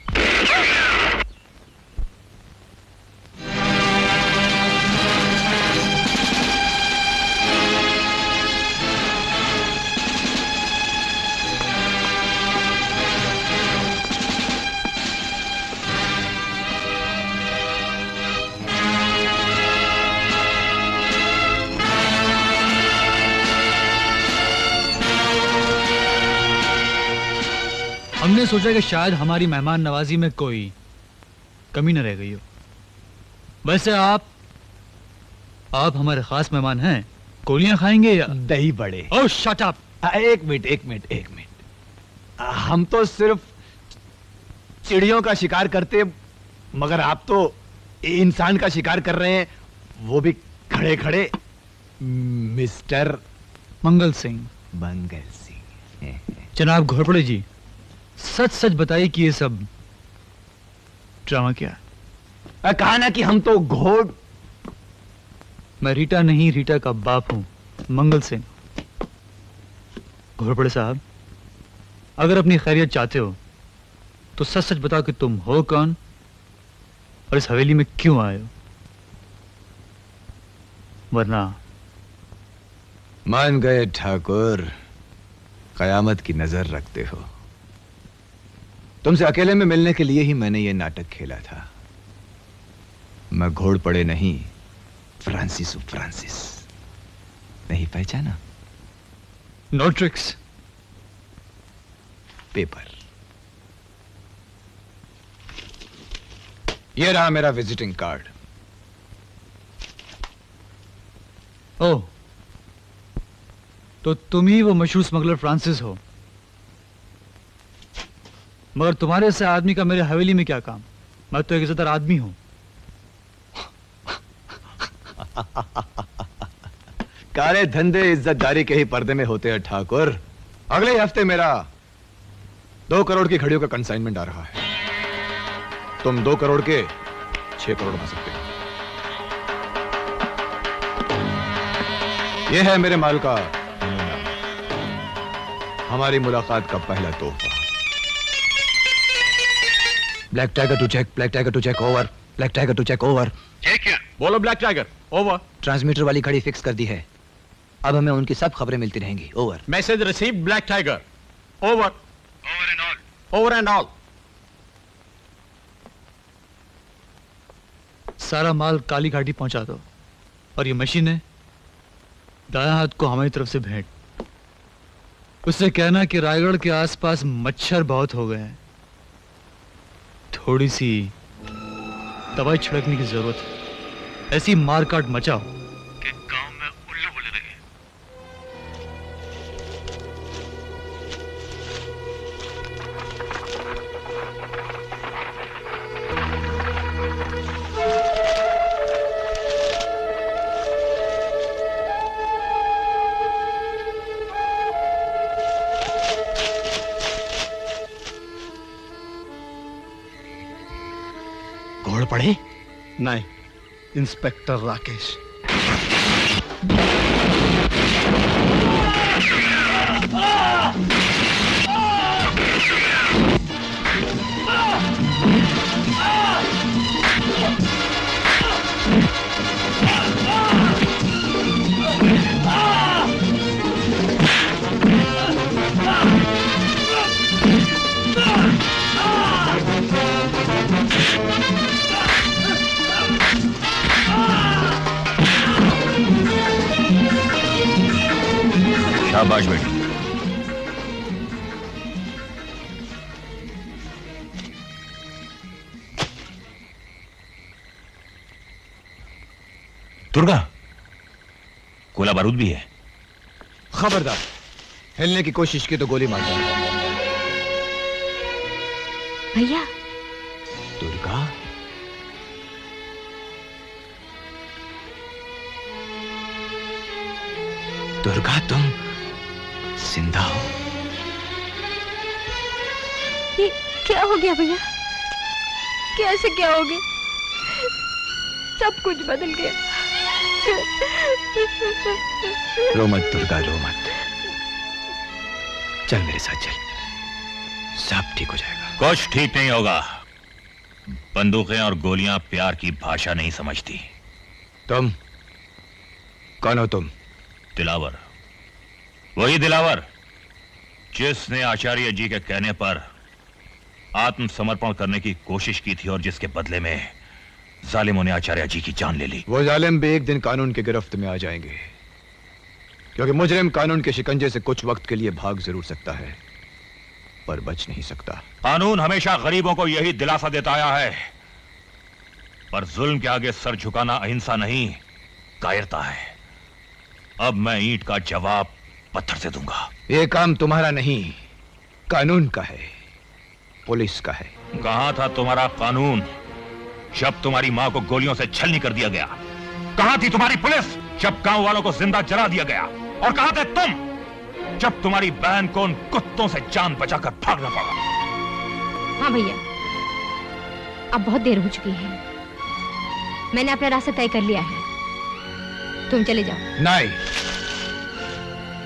हमने सोचा कि शायद हमारी मेहमान नवाजी में कोई कमी न रह गई हो। वैसे आप हमारे खास मेहमान हैं। गोलियां खाएंगे या
दही बड़े?
ओह शट अप।
एक मिनट। हम तो सिर्फ चिड़ियों का शिकार करते, मगर आप तो इंसान का शिकार कर रहे हैं, वो भी खड़े खड़े। मिस्टर
मंगल सिंह। जनाब घोड़पड़े जी, सच सच बताइए कि ये सब ड्रामा क्या है?
कहा ना कि हम तो घोड़।
मैं रीटा नहीं, रीटा का बाप हूं, मंगल सिंह। घोड़पड़े साहब, अगर अपनी खैरियत चाहते हो तो सच सच बताओ कि तुम हो कौन और इस हवेली में क्यों आए हो, वरना।
मान गए ठाकुर, कयामत की नजर रखते हो। तुमसे अकेले में मिलने के लिए ही मैंने ये नाटक खेला था। मैं घोड़पड़े नहीं, फ्रांसिस हूं, फ्रांसिस। नहीं पहचाना?
No tricks.
पेपर। ये रहा मेरा विजिटिंग कार्ड।
ओह, तो तुम ही वो मशहूर स्मगलर फ्रांसिस हो। मगर तुम्हारे से आदमी का मेरे हवेली में क्या काम? मैं तो एक इज्जतदार आदमी हूं।
काले धंधे इज्जतदारी के ही पर्दे में होते हैं ठाकुर। अगले हफ्ते मेरा 2 करोड़ की घड़ियों का कंसाइनमेंट आ रहा है। तुम 2 करोड़ के 6 करोड़ बना सकते हो। यह है मेरे माल का नमूना, हमारी मुलाकात का पहला तोहफा। Black Tiger to check, Black Tiger to check over, Black Tiger to check over.
क्या? बोलो ब्लैक टाइगर, ओवर।
ट्रांसमीटर वाली घड़ी फिक्स कर दी है, अब हमें उनकी सब खबरें मिलती रहेंगी। Over.
Message receive black tiger, over. Over and all, over and all.
सारा माल काली घाटी पहुंचा दो, और ये मशीन है दायां हाथ को हमारी तरफ से भेंट। उससे कहना कि रायगढ़ के आसपास मच्छर बहुत हो गए हैं, थोड़ी सी दवाई छिड़कने की जरूरत है। ऐसी मारकाट मचाओ कि गांव में उल्लू बोले लगे।
घोड़ पड़े? नहीं, इंस्पेक्टर राकेश।
शाबाश बेटी। दुर्गा, गोला बारूद भी है।
खबरदार, हिलने की कोशिश की तो गोली मार दूंगा।
भैया।
दुर्गा, दुर्गा तुम जिंदा हो?
ये क्या हो गया भैया? कैसे क्या हो गया? सब कुछ बदल गया।
रो मत दुर्गा, रो मत। चल मेरे साथ चल, सब ठीक हो जाएगा।
कुछ ठीक नहीं होगा। बंदूकें और गोलियां प्यार की भाषा नहीं समझती।
तुम कौन हो? तुम
दिलावर, वही दिलावर जिसने आचार्य जी के कहने पर आत्मसमर्पण करने की कोशिश की थी और जिसके बदले में जालिमों ने आचार्य जी की जान ले ली।
वो जालिम भी एक दिन कानून की गिरफ्त में आ जाएंगे, क्योंकि मुजरिम कानून के शिकंजे से कुछ वक्त के लिए भाग जरूर सकता है, पर बच नहीं सकता।
कानून हमेशा गरीबों को यही दिलासा देता आया है, पर जुल्म के आगे सर झुकाना अहिंसा नहीं, कायरता है। अब मैं ईंट का जवाब पत्थर से दूंगा।
ये काम तुम्हारा नहीं, कानून का है, पुलिस का है।
कहां था तुम्हारा कानून जब तुम्हारी मां को गोलियों से छलनी कर दिया गया? कहां थी तुम्हारी पुलिस जब गांव वालों को जिंदा जला दिया गया? और कहां थे तुम जब तुम्हारी बहन को उन कुत्तों से जान बचाकर भागना पड़ा?
हाँ भैया, अब बहुत देर हो चुकी है। मैंने अपना रास्ता तय कर लिया है, तुम चले जाओ।
नहीं,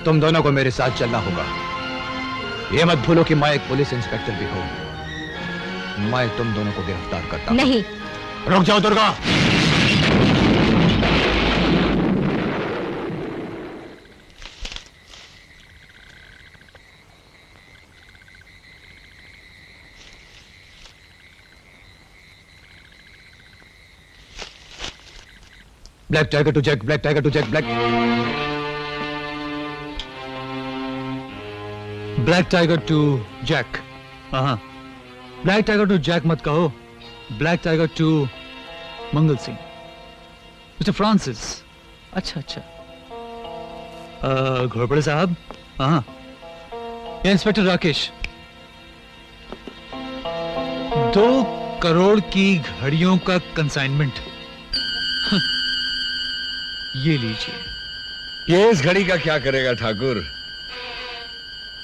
तुम दोनों को मेरे साथ चलना होगा। ये मत भूलो कि मैं एक पुलिस इंस्पेक्टर भी हूं। मैं तुम दोनों को गिरफ्तार करता हूं।
नहीं।
रुक जाओ Durga. Black Tiger to check, Black Tiger to check,
Black Tiger to Jack. हाँ, ब्लैक टाइगर टू जैक मत कहो, Black Tiger to Mangal Singh. Mister Francis. अच्छा अच्छा। घोड़पड़े साहब। हाँ, ये इंस्पेक्टर राकेश। 2 करोड़ की घड़ियों का कंसाइनमेंट। ये लीजिए।
ये इस घड़ी का क्या करेगा ठाकुर?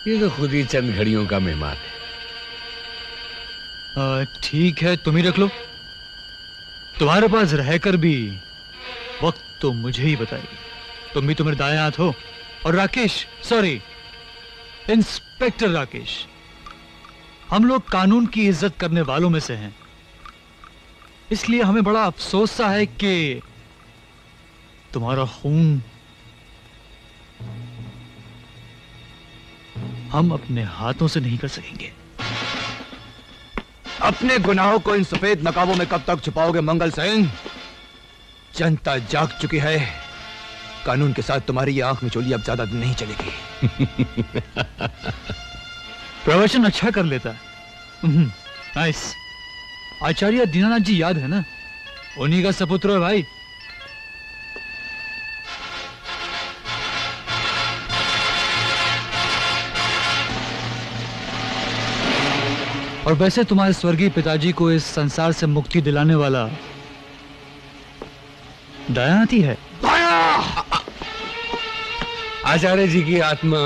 ये तो खुद ही चंद घड़ियों का मेहमान है।
ठीक है, तुम ही रख लो। तुम्हारे पास रहकर भी वक्त तो मुझे ही बताएगी। तुम भी तुम्हारे दाएं हाथ हो। और राकेश, सॉरी, इंस्पेक्टर राकेश, हम लोग कानून की इज्जत करने वालों में से हैं। इसलिए हमें बड़ा अफसोस सा है कि तुम्हारा खून हम अपने हाथों से नहीं कर सकेंगे।
अपने गुनाहों को इन सफेद नकाबों में कब तक छुपाओगे मंगल सिंह? जनता जाग चुकी है। कानून के साथ तुम्हारी ये आंख मिचोली अब ज्यादा दिन नहीं चलेगी।
प्रवचन अच्छा कर लेता है। नाइस। आचार्य दीनानाथ जी याद है ना? उन्हीं का सपुत्र है भाई। और वैसे तुम्हारे स्वर्गीय पिताजी को इस संसार से मुक्ति दिलाने वाला दयानाथ ही है।
आचार्य जी की आत्मा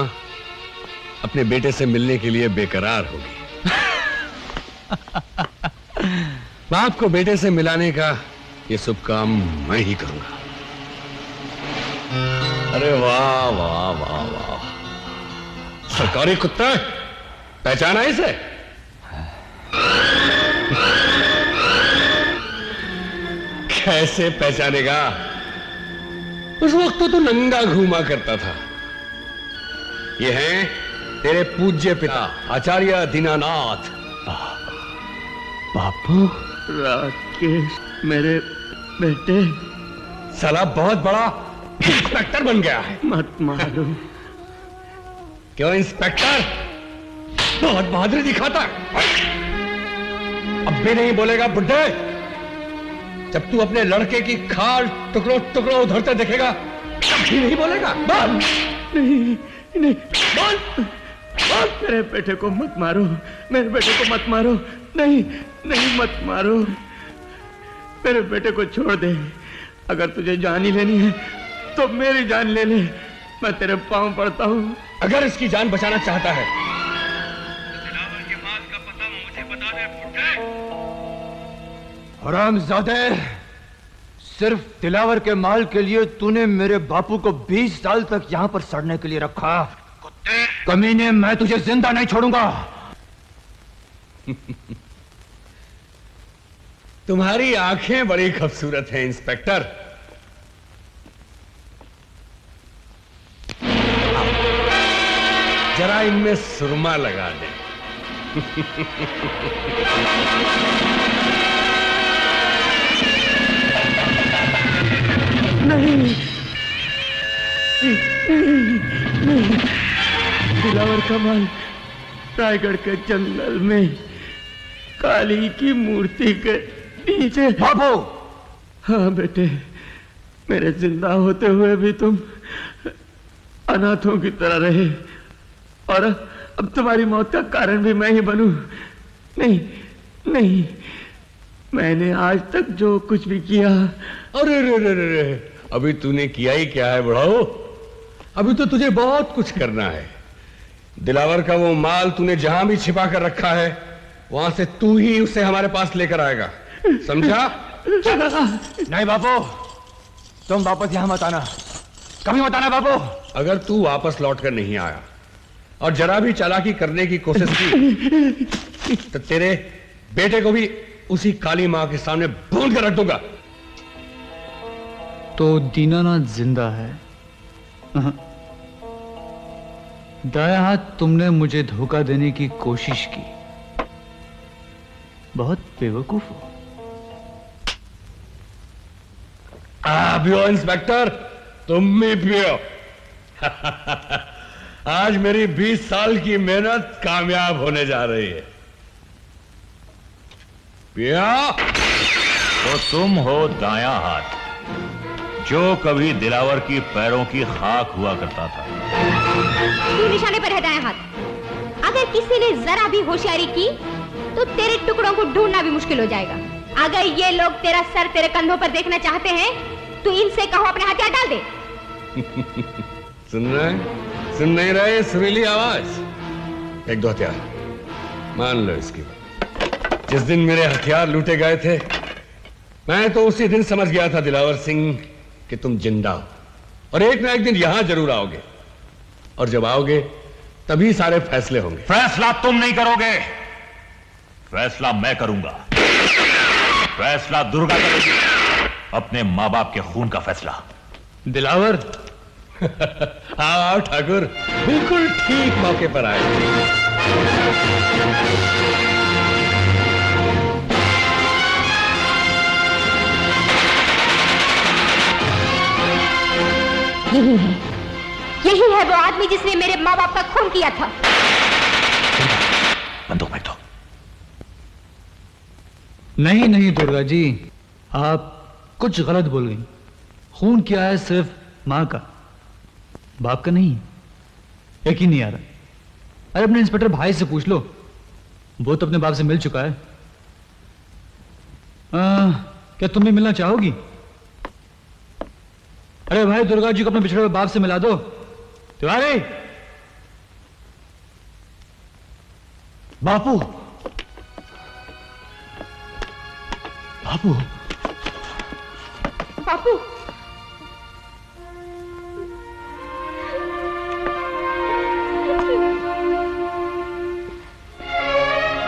अपने बेटे से मिलने के लिए बेकरार होगी। बाप को बेटे से मिलाने का ये शुभ काम मैं ही करूंगा। अरे वाह वाह वाह वाह, सरकारी कुत्ता, पहचाना इसे? कैसे पहचानेगा? उस वक्त तो नंगा घूमा करता था। ये हैं तेरे पूज्य पिता आचार्य दीनानाथ।
बापू। राकेश, मेरे बेटे।
साला बहुत बड़ा इंस्पेक्टर बन गया है।
मत मारो।
क्यों इंस्पेक्टर? बहुत बहादुरी दिखाता है। अब भी नहीं बोलेगा बुड्ढे? जब तू अपने लड़के की खाल टुकड़ों टुकड़ों उधरते देखेगा तब भी नहीं बोलेगा? बोल।
नहीं नहीं, बोल बोल। मेरे बेटे को मत मारो, मेरे बेटे को मत मारो। नहीं नहीं, मत मारो। मेरे बेटे को छोड़ दे। अगर तुझे जान ही लेनी है तो मेरी जान ले ले। मैं तेरे पांव पड़ता हूं।
अगर इसकी जान बचाना चाहता है
हरामजादे, सिर्फ दिलावर के माल के लिए तूने मेरे बापू को 20 साल तक यहां पर सड़ने के लिए रखा। कमीने, मैं तुझे जिंदा नहीं छोड़ूंगा।
तुम्हारी आंखें बड़ी खूबसूरत हैं इंस्पेक्टर। जरा इनमें सुरमा लगा दे।
नहीं नहीं, दिलावर का माल रायगढ़ के जंगल में काली की मूर्ति के नीचे।
बाबू।
हाँ बेटे, मेरे जिंदा होते हुए भी तुम अनाथों की तरह रहे और अब तुम्हारी मौत का कारण भी मैं ही बनूं। नहीं नहीं, मैंने आज तक जो कुछ भी किया।
अरे रे रे रे, अभी तूने किया ही क्या है बुढ़ाओ? अभी तो तुझे बहुत कुछ करना है। दिलावर का वो माल तूने जहां भी छिपा कर रखा है वहां से तू ही उसे हमारे पास लेकर आएगा, समझा?
नहीं बापू, तुम वापस यहां मत आना, कभी मत आना बापू।
अगर तू वापस लौटकर नहीं आया और जरा भी चालाकी करने की कोशिश की तो तेरे बेटे को भी उसी काली मां के सामने भून कर रख दूंगा।
तो दीनानाथ जिंदा है? दाया हाथ तुमने मुझे धोखा देने की कोशिश की। बहुत बेवकूफ हो।
पियो इंस्पेक्टर, तुम भी पियो। आज मेरी 20 साल की मेहनत कामयाब होने जा रही है। पिया,
तो तुम हो दायां हाथ, जो कभी दिलावर की पैरों की खाक हुआ करता था।
तू निशाने पर है दायां हाथ। अगर किसी ने जरा भी होशियारी की तो तेरे टुकड़ों को ढूंढना भी मुश्किल हो जाएगा। अगर ये लोग तेरा सर तेरे कंधों पर देखना चाहते हैं तो इनसे कहो अपने हथियार डाल दे।
सुन रहे? सुन नहीं रहे सुरीली आवाज? एक दो हथियार मान लो इसकी। जिस दिन मेरे हथियार लूटे गए थे मैं तो उसी दिन समझ गया था दिलावर सिंह कि तुम जिंदा हो और एक ना एक दिन यहां जरूर आओगे, और जब आओगे तभी सारे फैसले होंगे।
फैसला तुम नहीं करोगे, फैसला मैं करूंगा। फैसला दुर्गा करेगी, अपने माँ बाप के खून का फैसला।
दिलावर आओ ठाकुर, बिल्कुल ठीक मौके पर आए।
यही है वो आदमी जिसने मेरे माँ बाप का खून किया था।
बंदूक फेंक दो।
नहीं नहीं दुर्गा जी, आप कुछ गलत बोल गई। खून किया है सिर्फ माँ का, बाप का नहीं। यकीन नहीं आ रहा। अरे अपने इंस्पेक्टर भाई से पूछ लो, वो तो अपने बाप से मिल चुका है। क्या तुम भी मिलना चाहोगी? अरे भाई दुर्गा जी को अपने बिछड़े हुए बाप से मिला दो। तिवारी, बापू, बापू,
बापू,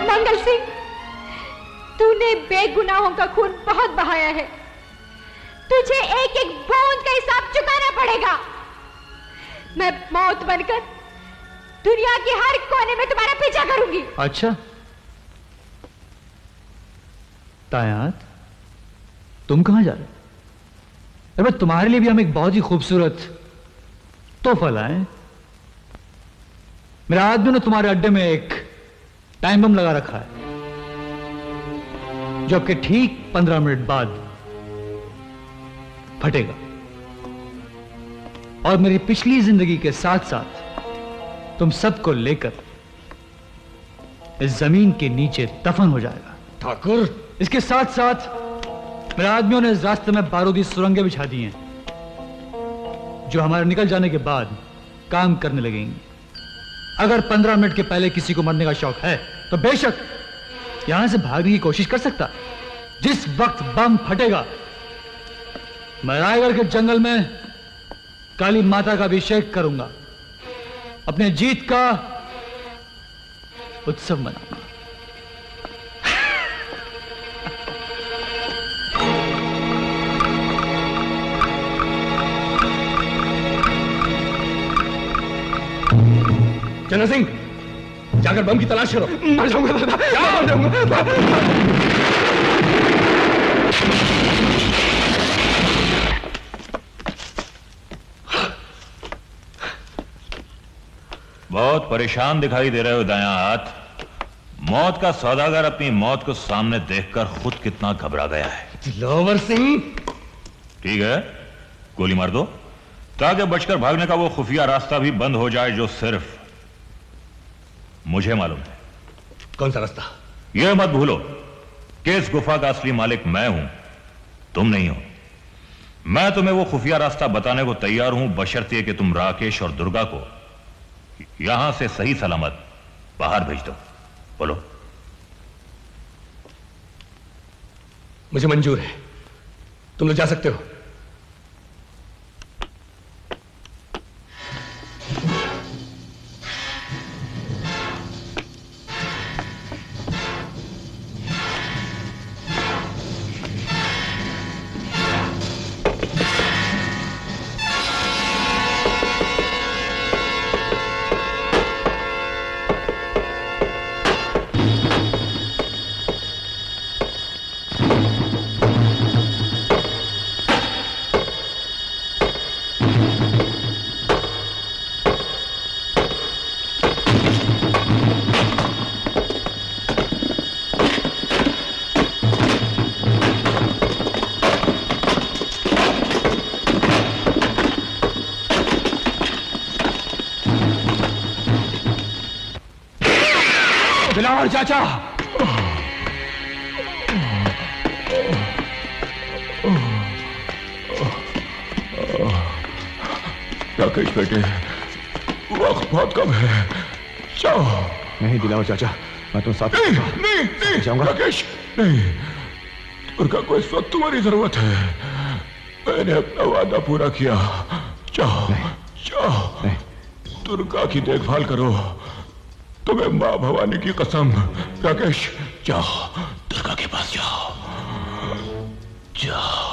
मंगल सिंह, तूने बेगुनाहों का खून बहुत बहाया है। तुझे एक एक बूंद का हिसाब चुकाना पड़ेगा। मैं मौत बनकर दुनिया के हर कोने में तुम्हारा पीछा करूंगी।
अच्छा तायात, तुम कहां जा रहे हो? अरे तुम्हारे लिए भी हम एक बहुत ही खूबसूरत तोहफा लाए। मेरा आदमी ने तुम्हारे अड्डे में एक टाइम बम लगा रखा है, जो आपके ठीक 15 मिनट बाद फटेगा और मेरी पिछली जिंदगी के साथ साथ तुम सबको लेकर इस जमीन के नीचे दफन हो जाएगा।
ठाकुर,
इसके साथ साथ मेरे आदमियों ने इस रास्ते में बारूदी सुरंगें बिछा दी हैं, जो हमारे निकल जाने के बाद काम करने लगेंगी। अगर 15 मिनट के पहले किसी को मरने का शौक है तो बेशक यहां से भागने की कोशिश कर सकता। जिस वक्त बम फटेगा मैं रायगढ़ के जंगल में काली माता का अभिषेक करूंगा, अपने जीत का उत्सव मनाऊंगा।
चन्ना सिंह, जाकर बम की तलाश करो। मर जाऊंगा दादा, मर जाऊंगा।
बहुत परेशान दिखाई दे रहे हो दायां हाथ। मौत का सौदागर अपनी मौत को सामने देखकर खुद कितना घबरा गया है।
दिलावर सिंह,
ठीक है, गोली मार दो ताकि बचकर भागने का वो खुफिया रास्ता भी बंद हो जाए जो सिर्फ मुझे मालूम है।
कौन सा रास्ता?
यह मत भूलो कि इस गुफा का असली मालिक मैं हूं, तुम नहीं हो। मैं तुम्हें वो खुफिया रास्ता बताने को तैयार हूं, बशर्ते कि तुम राकेश और दुर्गा को यहां से सही सलामत बाहर भेज दो। बोलो।
मुझे मंजूर है, तुम लोग जा सकते हो।
चाचा। राकेश बेटे, वक्त बहुत कम है, जाओ।
नहीं दिलाओ चाचा, मैं तुम साथ
नहीं
जाऊंगा।
राकेश नहीं, दुर्गा को इस वक्त तुम्हारी जरूरत है। मैंने अपना वादा पूरा किया, जाओ जाओ, दुर्गा की देखभाल करो। तुम्हें माँ भवानी की कसम। राकेश जाओ, दुर्गा के पास जाओ, जाओ।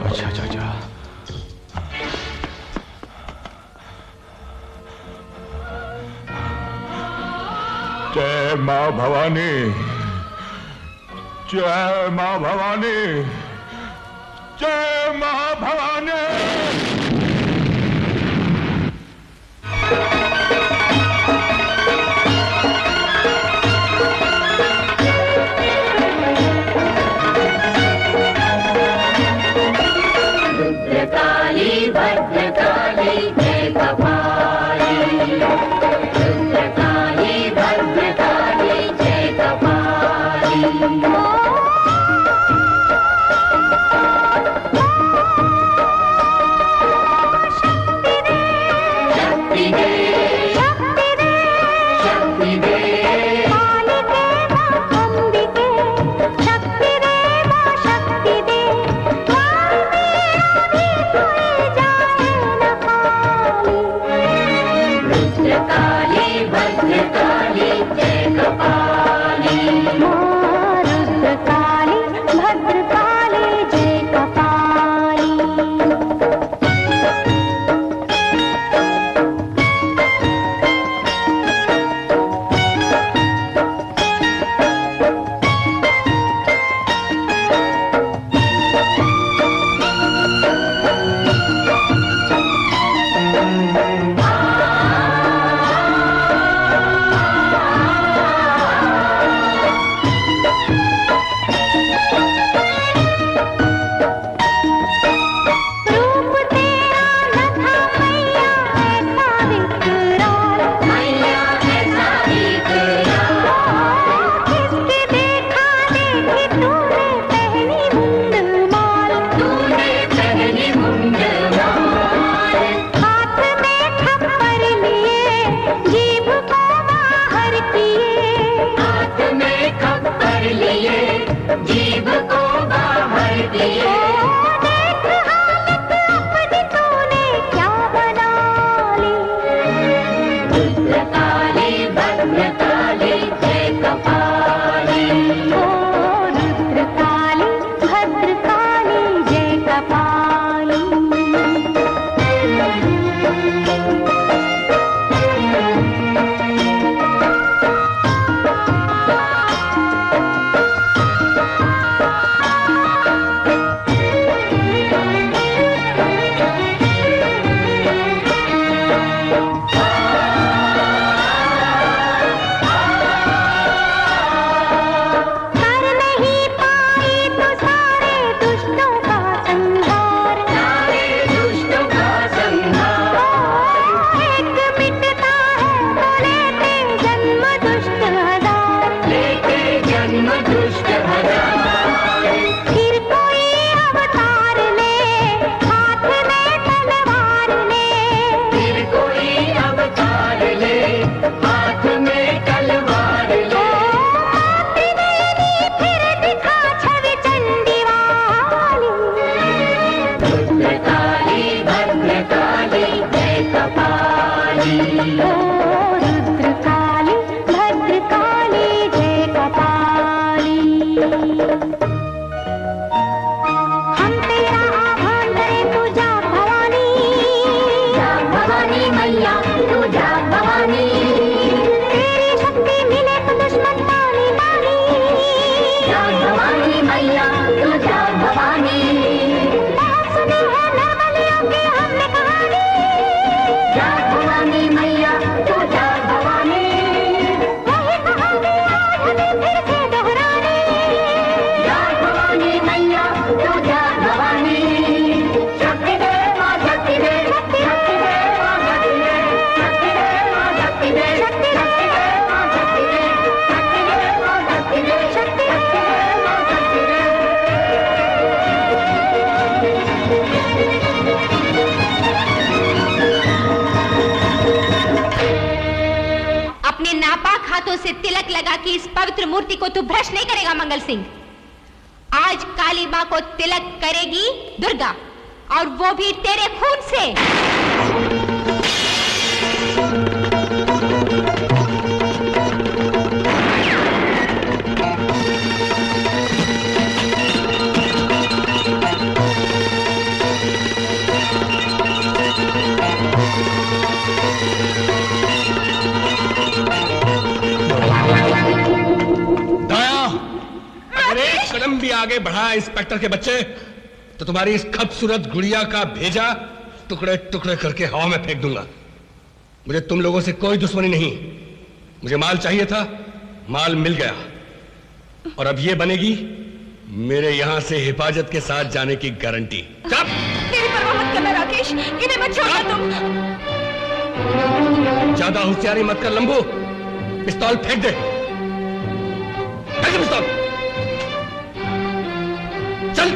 अच्छा चाचा।
जय माँ भवानी, जय माँ भवानी, जय माँ भवानी।
रुद्रकाली भद्रकाली जय कपाली, रुद्रकाली भद्रकाली जय कपाली। शक्ति दे, शक्ति दे, कालिके मां अंबिके, शक्ति दे मां शक्ति दे, रुद्रकाली पूजा भवानी शक्ति दे माँ शक्ति दे शक्ति दे माँ शक्ति दे शक्ति दे माँ शक्ति दे शक्ति दे माँ शक्ति दे शक्ति दे माँ शक्ति दे शक्ति दे माँ शक्ति दे।
अपने नापाक हाथों से तिलक लगा के इस पवित्र मूर्ति को तू भ्रष्ट नहीं करेगा मंगल सिंह। आज काली माँ को तिलक करेगी दुर्गा, और वो भी तेरे खून से।
एक कदम भी आगे बढ़ा इंस्पेक्टर के बच्चे तो तुम्हारी इस खूबसूरत गुड़िया का भेजा टुकड़े टुकड़े करके हवा में फेंक दूंगा। मुझे तुम लोगों से कोई दुश्मनी नहीं, मुझे माल चाहिए था, माल मिल गया, और अब ये बनेगी मेरे यहां से हिफाजत के साथ जाने की गारंटी। चुप!
मेरी परवाह मत करना राकेश, इन्हें मत छोड़ना तुम।
ज्यादा होशियारी मत कर लंबू, पिस्तौल फेंक दे। फेंक दे पिस्तौल। चल।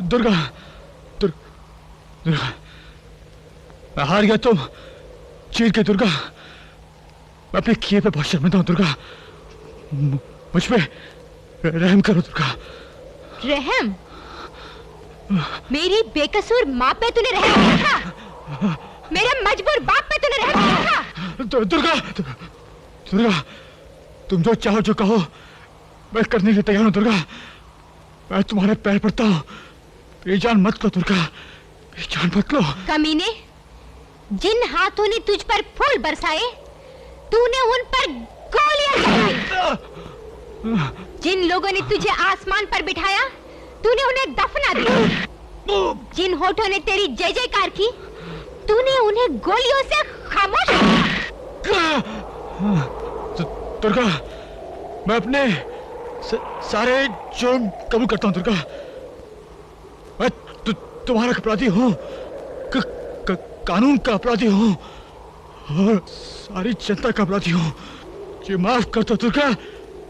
दुर्गा, दुर्गा, मैं हार गया। चीर के दुर्गा, मैं अपने किए पे बहुत शर्मिंदा हूं दुर्गा। मुझ पे रहम करो दुर्गा।
रहम? मेरी बेकसूर माँ पे तूने रहम किया था? मेरे मजबूर बाप पे तूने रहम किया था?
दुर्गा, दुर्गा, तुम जो चाहो जो कहो मैं करने के लिए तैयार हूं दुर्गा। मैं तुम्हारे पैर पड़ता हूं, ये जान मत लो दुर्गा, ये जान मत लो।
कमीने, जिन हाथों ने तुझ पर फूल बरसाए तूने उन पर गोलियां चलाई। जिन लोगों ने तुझे आसमान पर बिठाया तूने उन्हें दफना दिया। जिन होठों ने तेरी जय जयकार की तूने उन्हें गोलियों से खामोश किया।
दुर्गा, मैं अपने सारे जुर्म कबूल करता हूं दुर्गा। मैं तुम्हारा अपराधी हूं, कानून का अपराधी हूं और सारी जनता का अपराधी हूं। मुझे माफ कर दो दुर्गा,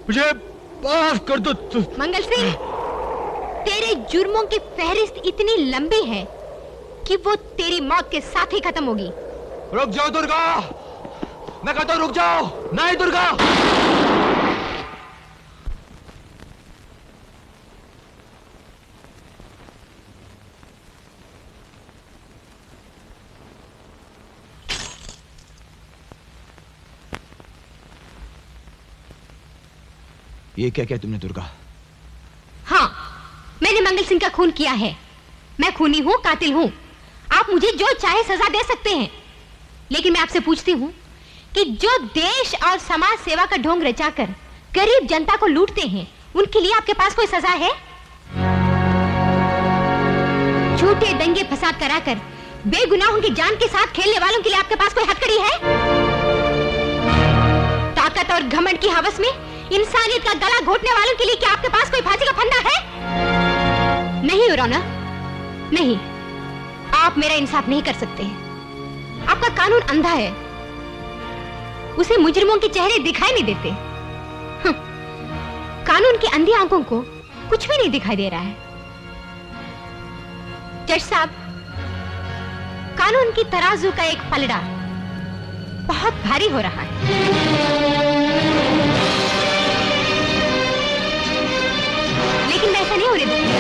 मुझे माफ कर दो।
मंगल सिंह, तेरे जुर्मों की फहरिस्त इतनी लंबी है कि वो तेरी मौत के साथ ही खत्म होगी।
रुक जाओ दुर्गा, मैं कहता हूं रुक जाओ। नहीं दुर्गा, ये क्या किया तुमने दुर्गा?
हाँ, मैंने मंगल सिंह का खून किया है। मैं खूनी हूँ, कातिल हूँ। आप मुझे जो चाहे सजा दे सकते हैं, लेकिन मैं आपसे पूछती हूँ कि जो देश और समाज सेवा का ढोंग रचाकर गरीब जनता को लूटते हैं, उनके लिए आपके पास कोई सजा है? झूठे दंगे फसाद कराकर बेगुनाहों की जान के साथ खेलने वालों के लिए आपके पास कोई हथकड़ी है? ताकत और घमंड की हवस में इंसानियत का गला घोटने वालों के लिए क्या आपके पास कोई फांसी का फंदा है? नहीं उराना, नहीं, आप मेरा इंसाफ नहीं कर सकते। आपका कानून अंधा है, उसे मुजरिमों के चेहरे दिखाई नहीं देते। कानून की अंधी आंखों को कुछ भी नहीं दिखाई दे रहा है। जज साहब, कानून की तराजू का एक पलड़ा बहुत भारी हो रहा है। लेकिन मैं ऐसा नहीं होने दूंगी।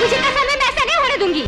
मुझे कसम है, मैं ऐसा नहीं होने दूंगी।